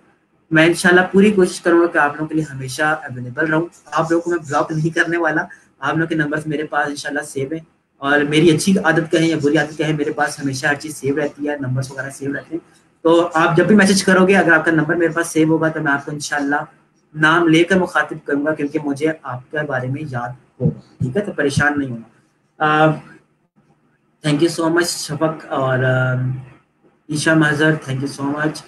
Speaker 1: मैं इंशाल्लाह पूरी कोशिश करूंगा कि आप लोगों के लिए हमेशा अवेलेबल रहूं। आप लोगों को मैं ब्लॉक नहीं करने वाला, आप लोगों के नंबर्स मेरे पास इंशाल्लाह सेव है और मेरी अच्छी आदत कहें या बुरी आदत कहें, मेरे पास हमेशा हर चीज़ सेव रहती है, नंबर्स वगैरह सेव रहते हैं। तो आप जब भी मैसेज करोगे, अगर आपका नंबर मेरे पास सेव होगा तो मैं आपको इंशाल्लाह नाम लेकर मुखातिब करूंगा, क्योंकि मुझे आपके बारे में याद होगा। ठीक है, तो परेशान नहीं होना। Thank you so much Shafaq और Isha Mahjar, thank you so much.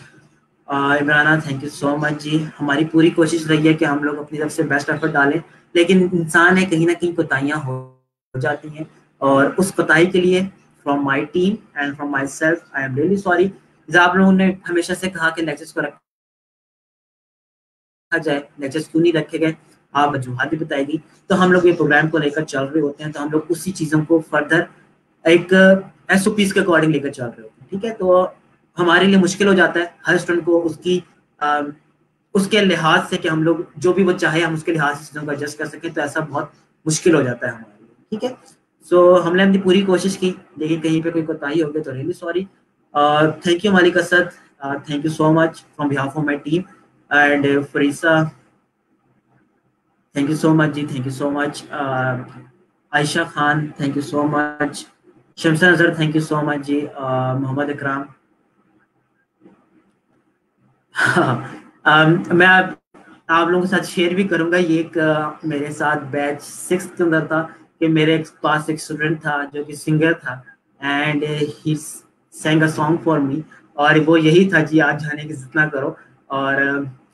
Speaker 1: Imrana thank you so much ji. हमारी पूरी कोशिश रही है कि हम लोग अपनी तरफ से बेस्ट एफर्ट डालें, लेकिन इंसान है, कहीं ना कहीं कोताहियां हो जाती हैं और उस कोताही के लिए from my team and from my self I am really sorry. आप लोगों ने हमेशा से कहा कि लेक्चर्स को रखा जाए, लेक्चर्स क्यों नहीं रखे गए, आप वजूहात भी बताएगी, तो हम लोग ये प्रोग्राम को लेकर चल रहे होते हैं, तो हम लोग उसी चीज़ों को फर्दर एक एसओपीज के अकॉर्डिंग लेकर चल रहे होते हैं। ठीक है, तो हमारे लिए मुश्किल हो जाता है हर स्टूडेंट को उसके लिहाज से कि हम लोग जो भी वो चाहे हम उसके लिहाज से चीज़ों को एडजस्ट कर सकें, तो ऐसा बहुत मुश्किल हो जाता है हमारे लिए। ठीक है, सो हमने अपनी पूरी कोशिश की, लेकिन कहीं पे कोई कोताही हो गई तो really sorry. Thank you Malik Asad, thank you so much from behalf of my team and Farisa, thank you so much ji, thank you so much. Ayesha Khan, thank you so much. Shamsa Nazar, thank you so much ji. Mohammad Ikram. मैं आप लोगों के साथ शेयर भी करूंगा ये एक मेरे साथ बैच 6 के अंदर था कि मेरे पास एक स्टूडेंट था जो कि सिंगर था and he sang a song for me. और वो यही था जी, आज जाने की जितना करो। और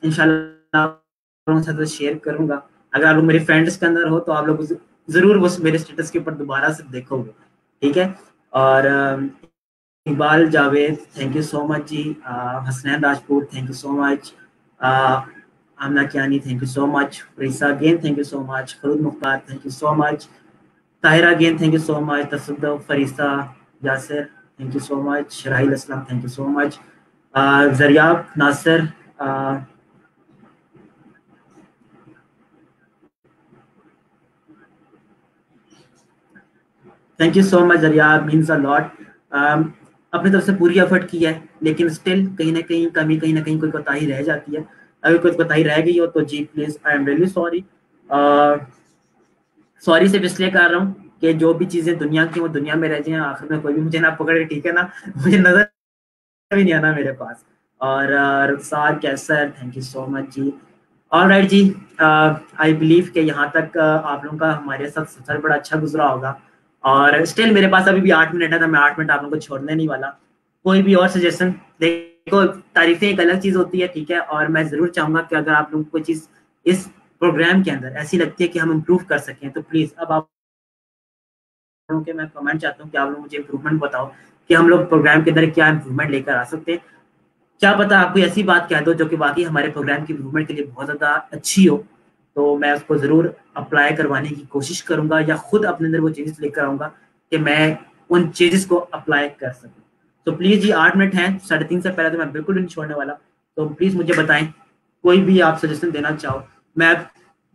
Speaker 1: इंशाल्लाह आप लोगों के साथ शेयर करूंगा। अगर आप लोग मेरे फ्रेंड्स के अंदर हो तो आप लोग जरूर वो मेरे स्टेटस के ऊपर दोबारा से देखोगे, ठीक है। और Iqbal Javed, thank you so much ji. Hasnain Rajput, thank you so much. Amna Kiyani, thank you so much. Farisa again, thank you so much. Kharud Mukhtar, thank you so much. Tahira again, thank you so much. Tasadduq, Farisa, Yasir, thank you so much. Rahil Aslam, thank you so much. Zariyab Nasir, thank you so much Zariyab, means a lot. अपनी तरफ से पूरी एफर्ट की है, लेकिन स्टिल कहीं ना कहीं कमी, कहीं ना कहीं कोई कोताही रह जाती है। अगर कोई कोताही रह गई हो तो जी please, I am really sorry. Sorry सिर्फ इसलिए कर रहा हूँ कि जो भी चीजें दुनिया की वो दुनिया में रह जाए, आखिर में कोई भी मुझे ना पकड़े, ठीक है ना। मुझे नजर भी नहीं आना मेरे पास। और Rukhsar Qaiser, thank you so much ji. All right ji. I believe कि यहाँ तक आप लोगों का हमारे साथ सफर बड़ा अच्छा गुजरा होगा। और स्टिल मेरे पास अभी भी 8 मिनट है, तो मैं 8 मिनट आप लोगों को छोड़ने नहीं वाला। कोई भी और सजेशन, देखो तारीफें एक अलग चीज होती है, ठीक है। और मैं जरूर चाहूंगा कि अगर आप लोगों को कोई चीज इस प्रोग्राम के अंदर ऐसी लगती है कि हम इम्प्रूव कर सकें, तो प्लीज अब आप लोगों के मैं कमेंट चाहता हूँ कि आप लोग मुझे इम्प्रूवमेंट बताओ कि हम लोग प्रोग्राम के अंदर क्या इम्प्रूवमेंट लेकर आ सकते हैं। क्या पता आप कोई ऐसी बात कह दो जो कि वाकई हमारे प्रोग्राम की इम्प्रूवमेंट के लिए बहुत ज़्यादा अच्छी हो, तो मैं उसको ज़रूर अप्लाई करवाने की कोशिश करूंगा या खुद अपने अंदर वो चेंजेस लेकर आऊंगा कि मैं उन चेंजेस को अप्लाई कर सकूं। तो प्लीज़ जी, 8 मिनट हैं, 3:30 से पहले तो मैं बिल्कुल नहीं छोड़ने वाला। तो प्लीज़ मुझे बताएं, कोई भी आप सजेशन देना चाहो। मैं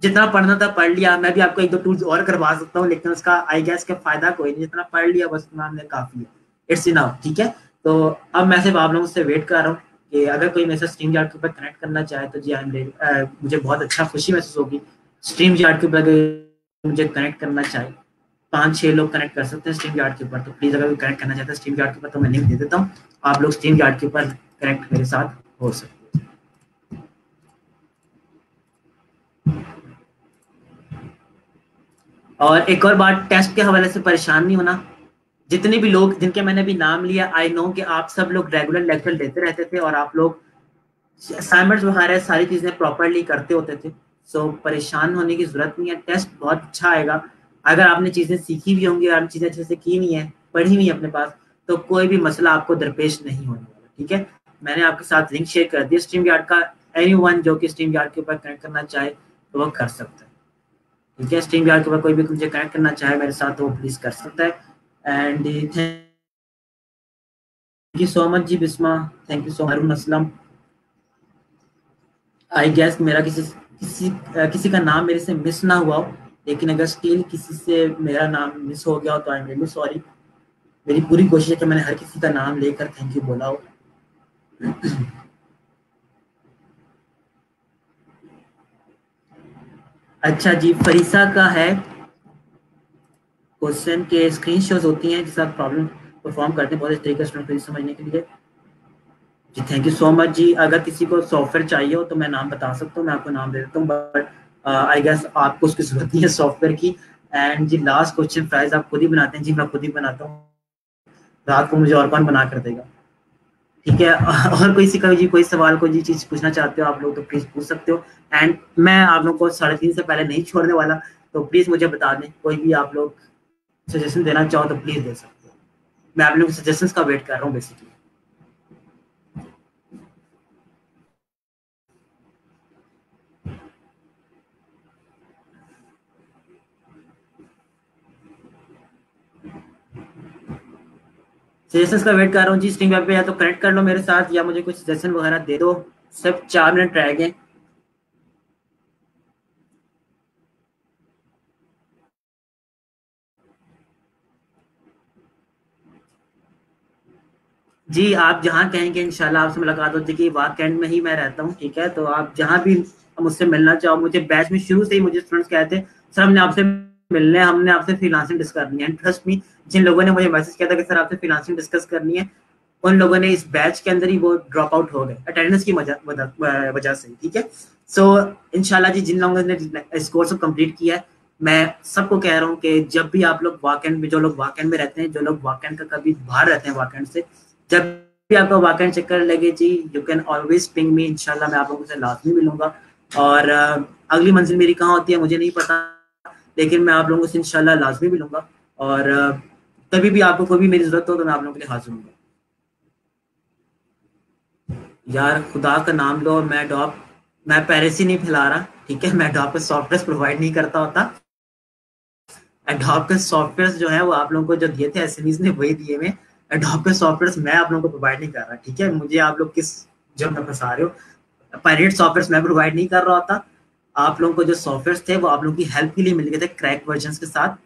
Speaker 1: जितना पढ़ना था पढ़ लिया, मैं भी आपको एक दो टूल्स और करवा सकता हूँ, लेकिन उसका आई गेस का फायदा कोई नहीं। जितना पढ़ लिया बस उतना हमने काफ़ी है, इट्स इनफ, ठीक है। तो अब मैं सिर्फ आप लोगों से वेट कर रहा हूँ कि अगर कोई मेरे साथ स्ट्रीम यार्ड के ऊपर कनेक्ट करना चाहे तो जी आई एम, मुझे बहुत अच्छा खुशी महसूस होगी। स्ट्रीम यार्ड के ऊपर अगर मुझे कनेक्ट करना चाहे, 5-6 लोग कनेक्ट कर सकते हैं स्ट्रीम यार्ड के ऊपर। तो प्लीज़ अगर कोई कनेक्ट करना चाहता है स्ट्रीम यार्ड के ऊपर तो मैं लिंक दे देता हूँ, आप लोग स्ट्रीम यार्ड के ऊपर कनेक्ट मेरे साथ हो सकते हैं। और एक और बात, टेस्ट के हवाले से परेशान नहीं होना। जितने भी लोग जिनके मैंने भी नाम लिया, आई नो कि आप सब लोग रेगुलर लेक्चर देते रहते थे और आप लोग असाइनमेंट्स वगैरह सारी चीजें प्रॉपरली करते होते थे। सो परेशान होने की जरूरत नहीं है, टेस्ट बहुत अच्छा आएगा। अगर आपने चीजें सीखी भी होंगी और चीजें अच्छे से की नहीं है, पढ़ी हुई है अपने पास, तो कोई भी मसला आपको दरपेश नहीं होने वाला, ठीक है। मैंने आपके साथ लिंक शेयर कर दिया स्ट्रीम यार्ड का। एनीवन जो कि स्ट्रीम यार्ड के ऊपर कनेक्ट करना चाहे तो वो कर सकता है, ठीक है। स्ट्रीम यार्ड के ऊपर कोई भी मुझे कनेक्ट करना चाहे मेरे साथ तो वो प्लीज कर सकता है। And thank you so much ji Bisma, thank you so much Aslam. I guess मेरा किसी का नाम मेरे से मिस ना हुआ हो, लेकिन अगर स्टिल किसी से मेरा नाम मिस हो गया हो तो आई एम रियली सॉरी। मेरी पूरी कोशिश है कि मैंने हर किसी का नाम लेकर थैंक यू बोला हो। अच्छा जी, फरीसा का है क्वेश्चन के स्क्रीन शॉट होती हैं जिससे आप प्रॉब्लम परफॉर्म करते हैं बहुत अच्छे तरीके से समझने के लिए। जी थैंक यू सो मच जी। अगर किसी को सॉफ्टवेयर चाहिए हो तो मैं नाम बता सकता हूँ, मैं आपको नाम दे देता हूँ, बट आई गेस आपको उसकी जरूरत नहीं है सॉफ्टवेयर की। एंड जी लास्ट क्वेश्चन, प्राइस आप खुद ही बनाते हैं जी? मैं खुद ही बनाता हूँ, रात को मुझे और कौन बना कर देगा, ठीक है। और कोई सी जी कोई सवाल कोई जी चीज पूछना चाहते हो आप लोग तो प्लीज पूछ सकते हो। एंड मैं आप लोग को 3:30 से पहले नहीं छोड़ने वाला, तो प्लीज मुझे बता दें, कोई भी आप लोग सजेशन देना चाहो तो प्लीज दे सकते हो। मैं आप लोग सजेशन का वेट कर रहा हूँ बेसिकली। सजेशन का वेट कर रहा हूँ जी। स्ट्रीम वेब पे या तो कनेक्ट कर लो मेरे साथ या मुझे कुछ सजेशन वगैरह दे दो। सिर्फ 4 मिनट रह गए। जी आप जहाँ कहेंगे इंशाल्लाह आपसे मुलाकात होती है कि वाक कैंट में ही मैं रहता हूँ, ठीक है। तो आप जहाँ भी मुझसे मिलना चाहो, मुझे बैच में शुरू से ही मुझे स्टूडेंट्स कहते हैं सर हमने आपसे मिलने, हमने आपसे फ्रीलांसिंग डिस्कस करनी है। ट्रस्ट मी, जिन लोगों ने मुझे मैसेज किया था कि सर आपसे फ्रीलांसिंग डिस्कस करनी है, उन लोगों ने इस बैच के अंदर ही वो ड्रॉप आउट हो गए अटेंडेंस की वजह से। ठीक है, सो इंशाल्लाह जी, जिन लोगों ने इस कोर्स को कंप्लीट किया है, मैं सबको कह रहा हूँ कि जब भी आप लोग वाकएंड में, जो लोग वाकएंड में रहते हैं, जो लोग वाकएंड का कभी बाहर रहते हैं वाकएंड से, जब भी आपका वाकएंड चक्कर लगे जी, you can always ping me. इंशाल्लाह मैं आप लोगों से लाजमी मिलूंगा। और अगली मंजिल मेरी कहाँ होती है मुझे नहीं पता, लेकिन मैं आप लोगों से इंशाल्लाह लाजमी मिलूंगा। और कभी भी आपको कोई भी मेरी जरूरत हो तो मैं आप लोगों के लिए हाजिर हूँ। यार खुदा का नाम लो, मैं पैरेसी नहीं फैला रहा। ठीक है, मैं डॉप पे सॉफ्टवेयर प्रोवाइड नहीं करता होता। एडोब के सॉफ्टवेयर जो है वो आप लोगों को जो दिए थे एसएमईज ने वही दिए हुए। एडोब के सॉफ्टवेयर मैं आप लोगों को प्रोवाइड नहीं कर रहा। ठीक है, मुझे आप लोग किस जब में फंसा रहे हो। पायरेट सॉफ्टवेयर मैं प्रोवाइड नहीं कर रहा होता। आप लोगों को जो सॉफ्टवेयर थे वो आप लोगों की हेल्प के लिए मिल गए थे क्रैक वर्जन के साथ।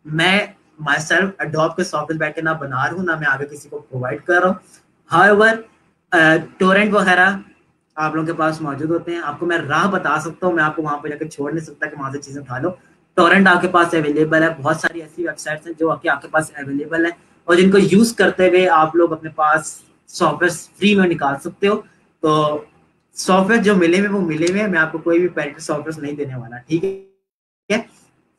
Speaker 1: मैं माई सेल्फ एडोब के सॉफ्टवेयर बैठ के ना बना रहा हूँ, ना मैं आगे किसी को प्रोवाइड कर रहा हूँ। हाउएवर टोरेंट वगैरह आप लोगों के पास मौजूद होते हैं। आपको मैं राह बता सकता हूँ, मैं आपको वहां पर जाकर छोड़ नहीं सकता कि वहां से चीजें उठा लो। टोरेंट आपके पास अवेलेबल है, बहुत सारी ऐसी वेबसाइट्स हैं जो आपके पास अवेलेबल है और जिनको यूज करते हुए आप लोग अपने पास सॉफ्टवेयर फ्री में निकाल सकते हो। तो सॉफ्टवेयर जो मिले हुए वो मिले हुए, मैं आपको कोई भी पैरेट सॉफ्टवेयर नहीं देने वाला। ठीक है,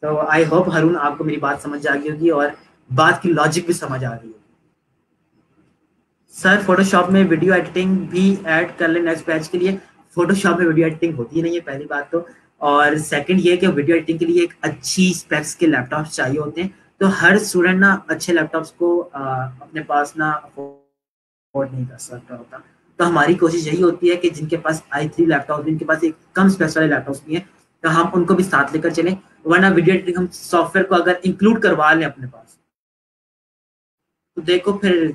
Speaker 1: तो आई होप हरून आपको मेरी बात समझ आ गई होगी और बात की लॉजिक भी समझ आ गई होगी। सर फोटोशॉप में वीडियो एडिटिंग भी ऐड कर ले नेक्स्ट बैच के लिए। फोटोशॉप में वीडियो एडिटिंग होती ही नहीं है पहली बात तो, और सेकंड ये कि वीडियो एडिटिंग के लिए एक अच्छी स्पेक्स के लैपटॉप चाहिए होते हैं। तो हर स्टूडेंट ना अच्छे लैपटॉप्स को अपने पास ना अफोर्ड नहीं कर सकता होता। तो हमारी कोशिश यही होती है कि जिनके पास i3 लैपटॉप, जिनके पास एक कम स्पेक्स वाले लैपटॉप भी हैं, तो हम उनको भी साथ लेकर चलें। वरना वीडियो एडिटिंग हम सॉफ्टवेयर को अगर इंक्लूड करवा लें अपने पास, तो देखो फिर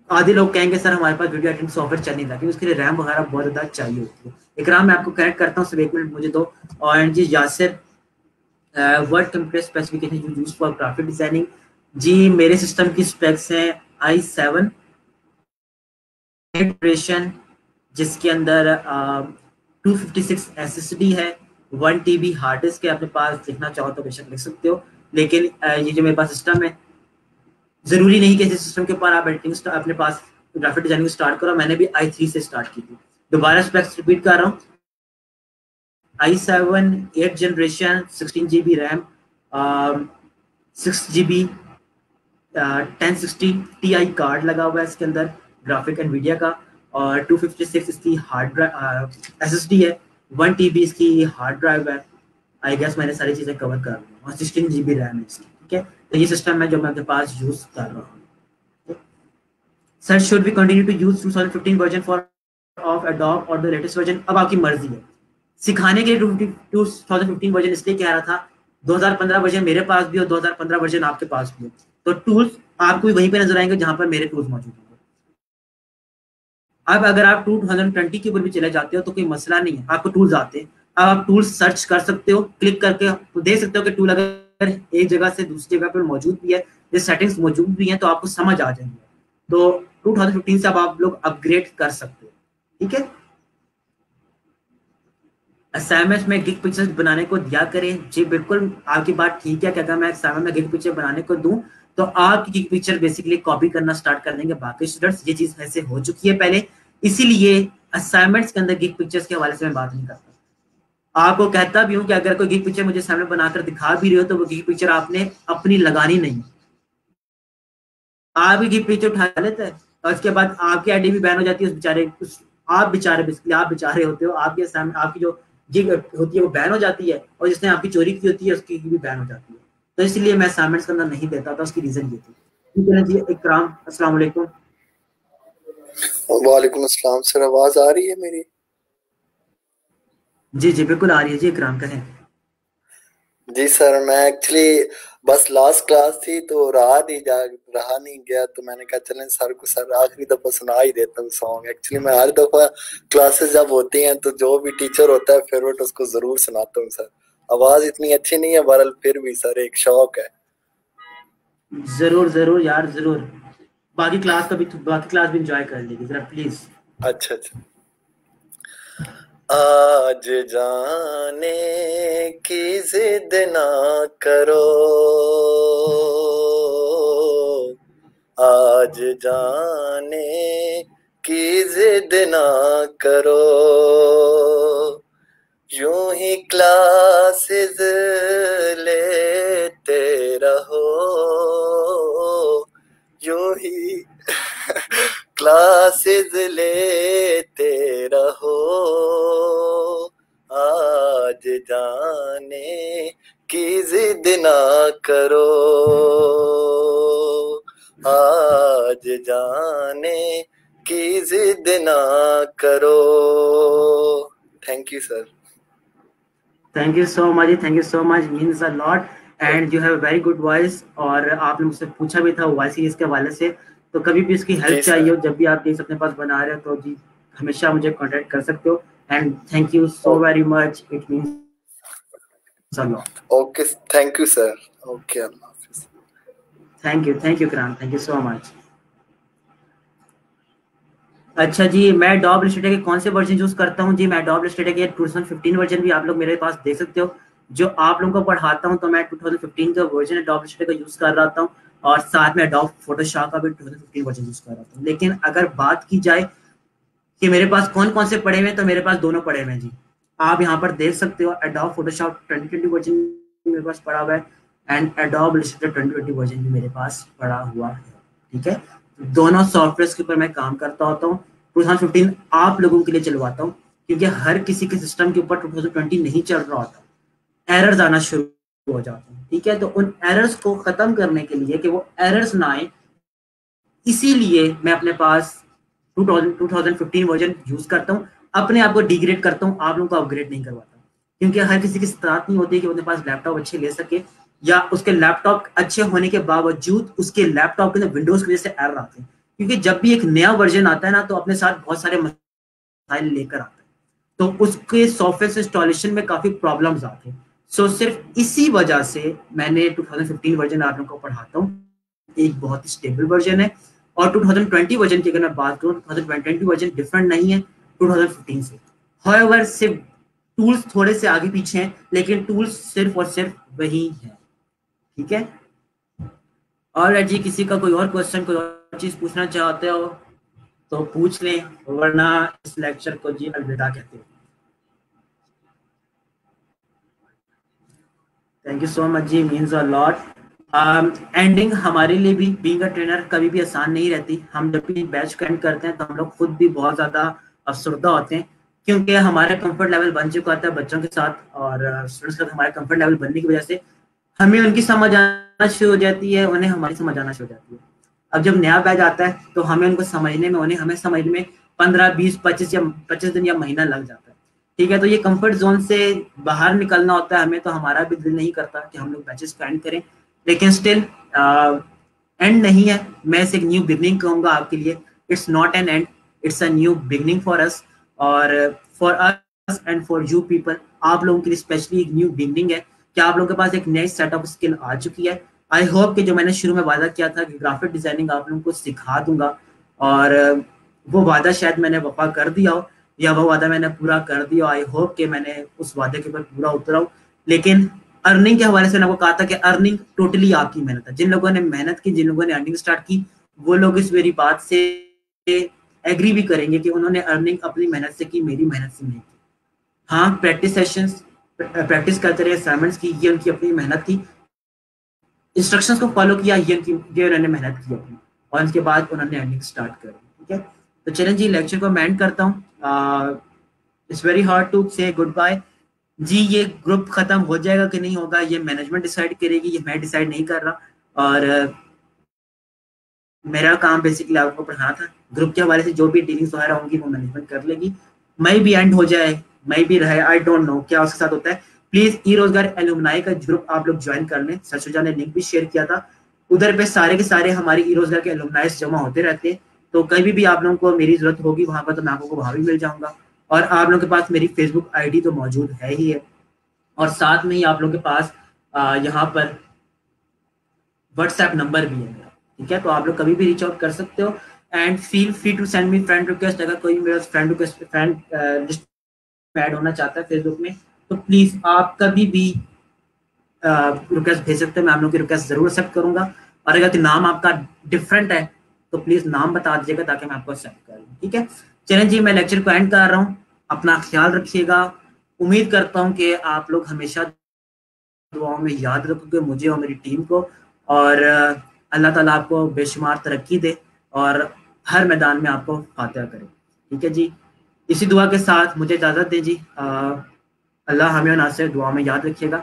Speaker 1: आधे लोग कहेंगे सर हमारे पास वीडियो एडिटिंग सॉफ्टवेयर चल नहीं रहा, क्योंकि उसके लिए रैम वगैरह बहुत ज्यादा चाहिए होती है। इकराम मैं आपको कनेक्ट करता हूँ, सिर्फ एक मिनट मुझे दो। और जी Yasir, word computer specification you use for graphic designing. जी मेरे सिस्टम की स्पेक्स हैं i7 जनरेशन, जिसके अंदर 256 SSD है, 1 TB हार्ड डिस्क है। अपने पास लिखना चाहो तो बेशक लिख सकते हो, लेकिन ये जो मेरे पास सिस्टम है, जरूरी नहीं कि इस सिस्टम के ऊपर आप एडिटिंग अपने पास ग्राफिक डिजाइनिंग स्टार्ट करो। मैंने भी i3 से स्टार्ट की थी। दोबारा स्पेक्स रिपीट कर रहा हूँ, i7 8th generation, 16 GB RAM, 6 GB 1060 Ti card लगा हुआ है इसके अंदर ग्राफिक एनवीडिया का, और 256 इसकी हार्ड ड्राइव SSD है, 1 TB इसकी हार्ड ड्राइव है। आई गेस मैंने सारी चीजें कवर कर ली और 16 GB रैम है इसकी। ठीक है, तो ये सिस्टम है जो मैं अपने पास यूज कर रहा हूँ। Sir should we continue to use 2015 version for of Adobe और द लेटेस्ट वर्जन? अब आपकी मर्जी है। सिखाने के लिए 2015 वर्जन इसलिए कह रहा था, 2015 वर्जन मेरे पास भी हो, 2015 वर्जन आपके पास भी हो, तो टूल्स आपको भी वहीं पे नजर आएंगे जहां पर मेरे टूल्स मौजूद होंगे। अब अगर आप 2020 के ऊपर भी चले जाते हो तो कोई मसला नहीं है, आपको टूल्स आते हैं। अब आप टूल्स सर्च कर सकते हो, क्लिक करके तो देख सकते हो कि टूल अगर एक जगह से दूसरी जगह पर मौजूद भी है, ये सेटिंग्स मौजूद भी हैं, तो आपको समझ आ जाएंगे। तो 2015 से अब आप लोग अपग्रेड कर सकते हो। ठीक है, असाइनमेंट में गिग पिक्चर्स बनाने को दिया करें। जी बिल्कुल, आपकी बात ठीक है कि अगर मैं असाइनमेंट में गिग पिक्चर बनाने को दूं तो आपकी गिग पिक्चर बेसिकली कॉपी करना स्टार्ट कर देंगे बाकी स्टूडेंट्स। ये चीज ऐसे हो चुकी है पहले, इसीलिए असाइनमेंट्स के अंदर गिग पिक्चर्स के हवाले से मैं बात नहीं करता। आपको कहता भी हूँ कि अगर कोई गिग पिक्चर मुझे असाइनमेंट बनाकर दिखा भी रहे हो तो वो गिग पिक्चर आपने अपनी लगानी नहीं। आप ही गिग पिक्चर उठा लेते हैं और उसके बाद आपकी आईडी भी बैन हो जाती है, उस बेचारे आप बेचारे बेसिकली आप बेचारे होते हो, आपके सामने आपकी जो गिग होती है वो बैन हो जाती है, और जिसने आपकी चोरी की होती है उसकी भी बैन हो जाती है। तो इसलिए मैं असाइनमेंट्स करना नहीं देता था, उसकी रीजन ये थी। ठीक है ना जी, इकराम अस्सलाम वालेकुम।
Speaker 2: वालेकुम अस्सलाम सर, आवाज आ रही है मेरी?
Speaker 1: जी जी बिल्कुल आ रही है जी, इकराम कहें।
Speaker 2: जी सर, मैं एक्चुअली बस लास्ट क्लास थी तो रहा नहीं गया, तो मैंने कहा चलें सर को सर आखिरी दफा सुना ही देता हूँ सॉन्ग। एक्चुअली मैं हर दफा क्लासेस जब होती हैं तो जो भी टीचर होता है फेवरेट उसको जरूर सुनाता हूँ सर। आवाज इतनी अच्छी नहीं है बहरहाल, फिर भी सर एक शौक है।
Speaker 1: जरूर जरूर यार जरूर, बाकी क्लास भी इंजॉय कर लेगी जरा प्लीज।
Speaker 2: अच्छा अच्छा। आज जाने की जिद ना करो, आज जाने की जिद ना करो, यूं ही क्लासेस लेते रहो, यूं ही क्लासेस लेते रहो, आज जाने की जिद ना करो, आज जाने की जिद ना करो। Thank you sir.
Speaker 1: Thank you so much, thank you so much, means a lot and you have a very good voice. और आपने मुझसे पूछा भी था वॉइस सीरीज के हवाले से, तो कभी भी इसकी हेल्प
Speaker 2: जी
Speaker 1: चाहिए
Speaker 2: सर।
Speaker 1: हो, जब भी आप केस अपने पास बना रहे हो तो जी हमेशा मुझे कांटेक्ट कर सकते हो। And thank you so very much, it means a lot.
Speaker 2: Okay, thank you sir. Okay, Allah Hafiz.
Speaker 1: Thank you Kiran, thank you so much. अच्छा जी, मैं Adobe Illustrator के कौन से वर्जन यूज करता हूँ जी? मैं Adobe Illustrator के 2015 वर्जन भी आप लोग मेरे पास देख सकते हो। जो आप लोगों को पढ़ाता हूँ तो मैं 2015 का वर्जन Adobe Illustrator का यूज कर रहा हूँ, और साथ में Adobe Photoshop का भी 2015 वर्जन यूज कर रहा हूँ। लेकिन अगर बात की जाए कि मेरे पास कौन कौन से पड़े हुए हैं, तो मेरे पास दोनों पड़े हुए हैं जी। आप यहाँ पर देख सकते हो Adobe Photoshop 2020 वर्जन मेरे पास पड़ा हुआ है, एंड Adobe Illustrator 2020 वर्जन भी मेरे पास पड़ा हुआ है। ठीक है, दोनों सॉफ्टवेयर के ऊपर मैं काम करता होता हूँ। 2015 आप लोगों के लिए चलवाता हूँ, क्योंकि हर किसी के सिस्टम के ऊपर 2020 नहीं चल रहा होता, एरर्स आना शुरू हो जाते हैं। ठीक है, तो उन एरर्स को खत्म करने के लिए कि वो एरर्स ना आए, इसीलिए मैं अपने पास 2015 वर्जन यूज करता हूँ। अपने आप को डिग्रेड करता हूँ, आप लोगों को अपग्रेड नहीं करवाता, क्योंकि हर किसी की स्टार्ट नहीं होती कि वो अपने पास लैपटॉप अच्छे ले सके, या उसके लैपटॉप अच्छे होने के बावजूद उसके लैपटॉप के अंदर विंडोज की वजह से एरर आते हैं। क्योंकि जब भी एक नया वर्जन आता है ना, तो अपने साथ बहुत सारे मसाइल लेकर आता है, तो उसके सॉफ्टवेयर इंस्टॉलेशन में काफी प्रॉब्लम्स आते हैं। सो सिर्फ इसी वजह से मैंने 2015 वर्जन आप लोगों को पढ़ाता हूँ। एक बहुत ही स्टेबल वर्जन है। और 2020 वर्जन की अगर मैं बात करूँ, 2020 वर्जन डिफरेंट नहीं है 2015 से। हाउएवर सिर्फ टूल्स थोड़े से आगे पीछे हैं, लेकिन टूल्स सिर्फ और सिर्फ वही है। ठीक है, और जी किसी का कोई और क्वेश्चन, कोई और चीज पूछना चाहते हो तो पूछ लें, वरना इस लेक्चर को जी अलविदा कहते हैं। Thank you so much ji, means a lot. Ending हमारे लिए भी बीइंग अ ट्रेनर कभी भी आसान नहीं रहती। हम जब भी बैच एंड करते हैं तो हम लोग खुद भी बहुत ज्यादा अफसरदा होते हैं, क्योंकि हमारा कंफर्ट लेवल बन चुका होता है बच्चों के साथ, और स्टूडेंट्स के साथ हमारा कंफर्ट लेवल बनने की वजह से हमें उनकी समझ आना शुरू हो जाती है, उन्हें हमारी समझ आना शुरू हो जाती है। अब जब नया बैच आता है तो हमें उनको समझने में, उन्हें हमें समझने में 15, 20, 25 दिन या महीना लग जाता है। ठीक है, तो ये कंफर्ट जोन से बाहर निकलना होता है हमें, तो हमारा भी दिल नहीं करता कि हम लोग बैचेस को एंड करें, लेकिन स्टिल एंड नहीं है। मैं इसे एक न्यू बिगनिंग कहूंगा आपके लिए। It's not an end, it's a new beginning for us, और for us and for you people. आप लोगों के लिए स्पेशली एक न्यू बिगनिंग है कि आप लोगों के पास एक नई सेट ऑफ स्किल आ चुकी है। आई होप कि जो मैंने शुरू में वादा किया था कि ग्राफिक डिजाइनिंग आप लोगों को सिखा दूंगा, और वो वादा शायद मैंने वफा कर दिया हो, या वो वादा मैंने पूरा कर दिया। आई होप कि मैंने उस वादे के ऊपर पूरा उतरा हूँ। लेकिन अर्निंग के हवाले से मैंने आपको कहा था कि अर्निंग टोटली आपकी मेहनत है। जिन लोगों ने मेहनत की, जिन लोगों ने अर्निंग स्टार्ट की, वो लोग इस मेरी बात से एग्री भी करेंगे कि उन्होंने अर्निंग अपनी मेहनत से की, मेरी मेहनत से नहीं की। हाँ, प्रैक्टिस सेशंस, प्रैक्टिस करते रहे, असाइनमेंट्स की, ये उनकी अपनी मेहनत थी। इंस्ट्रक्शंस को फॉलो किया, ये उन्होंने मेहनत की अपनी, और उसके बाद उन्होंने अर्निंग स्टार्ट करी। ठीक है, तो चलें जी, लेक्चर को मैं एंड करता हूँ। इट्स वेरी हार्ड टू से गुड बाय जी। ये ग्रुप खत्म हो जाएगा कि नहीं होगा, ये मैनेजमेंट डिसाइड करेगी, ये मैं डिसाइड नहीं कर रहा। और मेरा काम बेसिकली आपको पढ़ाना था। ग्रुप के हवाले से जो भी डीलिंग्स वगैरह होंगी वो मैनेजमेंट कर लेगी। मई भी एंड हो जाए, मई भी रहे, आई डोंट नो क्या उसके साथ होता है। प्लीज ई रोजगार एलुमनाई का ग्रुप आप लोग ज्वाइन कर लें। सचुजा ने लिंक भी शेयर किया था, उधर पे सारे के सारे हमारे ई रोजगार के एलुमनाइज जमा होते रहते हैं। तो कभी भी आप लोगों को मेरी जरूरत होगी वहां पर, तो मैं आपको वहां भी मिल जाऊंगा। और आप लोगों के पास मेरी फेसबुक आईडी तो मौजूद है ही है, और साथ में ही आप लोगों के पास यहाँ पर व्हाट्सएप नंबर भी है मेरा। ठीक है, तो आप लोग कभी भी रीच आउट कर सकते हो, and feel free to send me friend request. अगर कोई मेरा friend request friend list add होना चाहता है फेसबुक में तो प्लीज आप कभी भी रिक्वेस्ट भेज सकते हैं, मैं आप लोगों की रिक्वेस्ट जरूर एक्सेप्ट करूंगा। और अगर नाम आपका डिफरेंट है तो प्लीज नाम बता दीजिएगा ताकि मैं आपको एक्सेप्ट कर लूँ, ठीक है। चलें जी, मैं लेक्चर को एंड कर रहा हूँ, अपना ख्याल रखिएगा। उम्मीद करता हूँ कि आप लोग हमेशा दुआओं में याद रखोगे मुझे और मेरी टीम को, और अल्लाह ताला आपको बेशुमार तरक्की दे और हर मैदान में आपको फातह करे, ठीक है जी। इसी दुआ के साथ मुझे इजाज़त दें जी। अल्लाह हमें और नासिर दुआ में याद रखिएगा।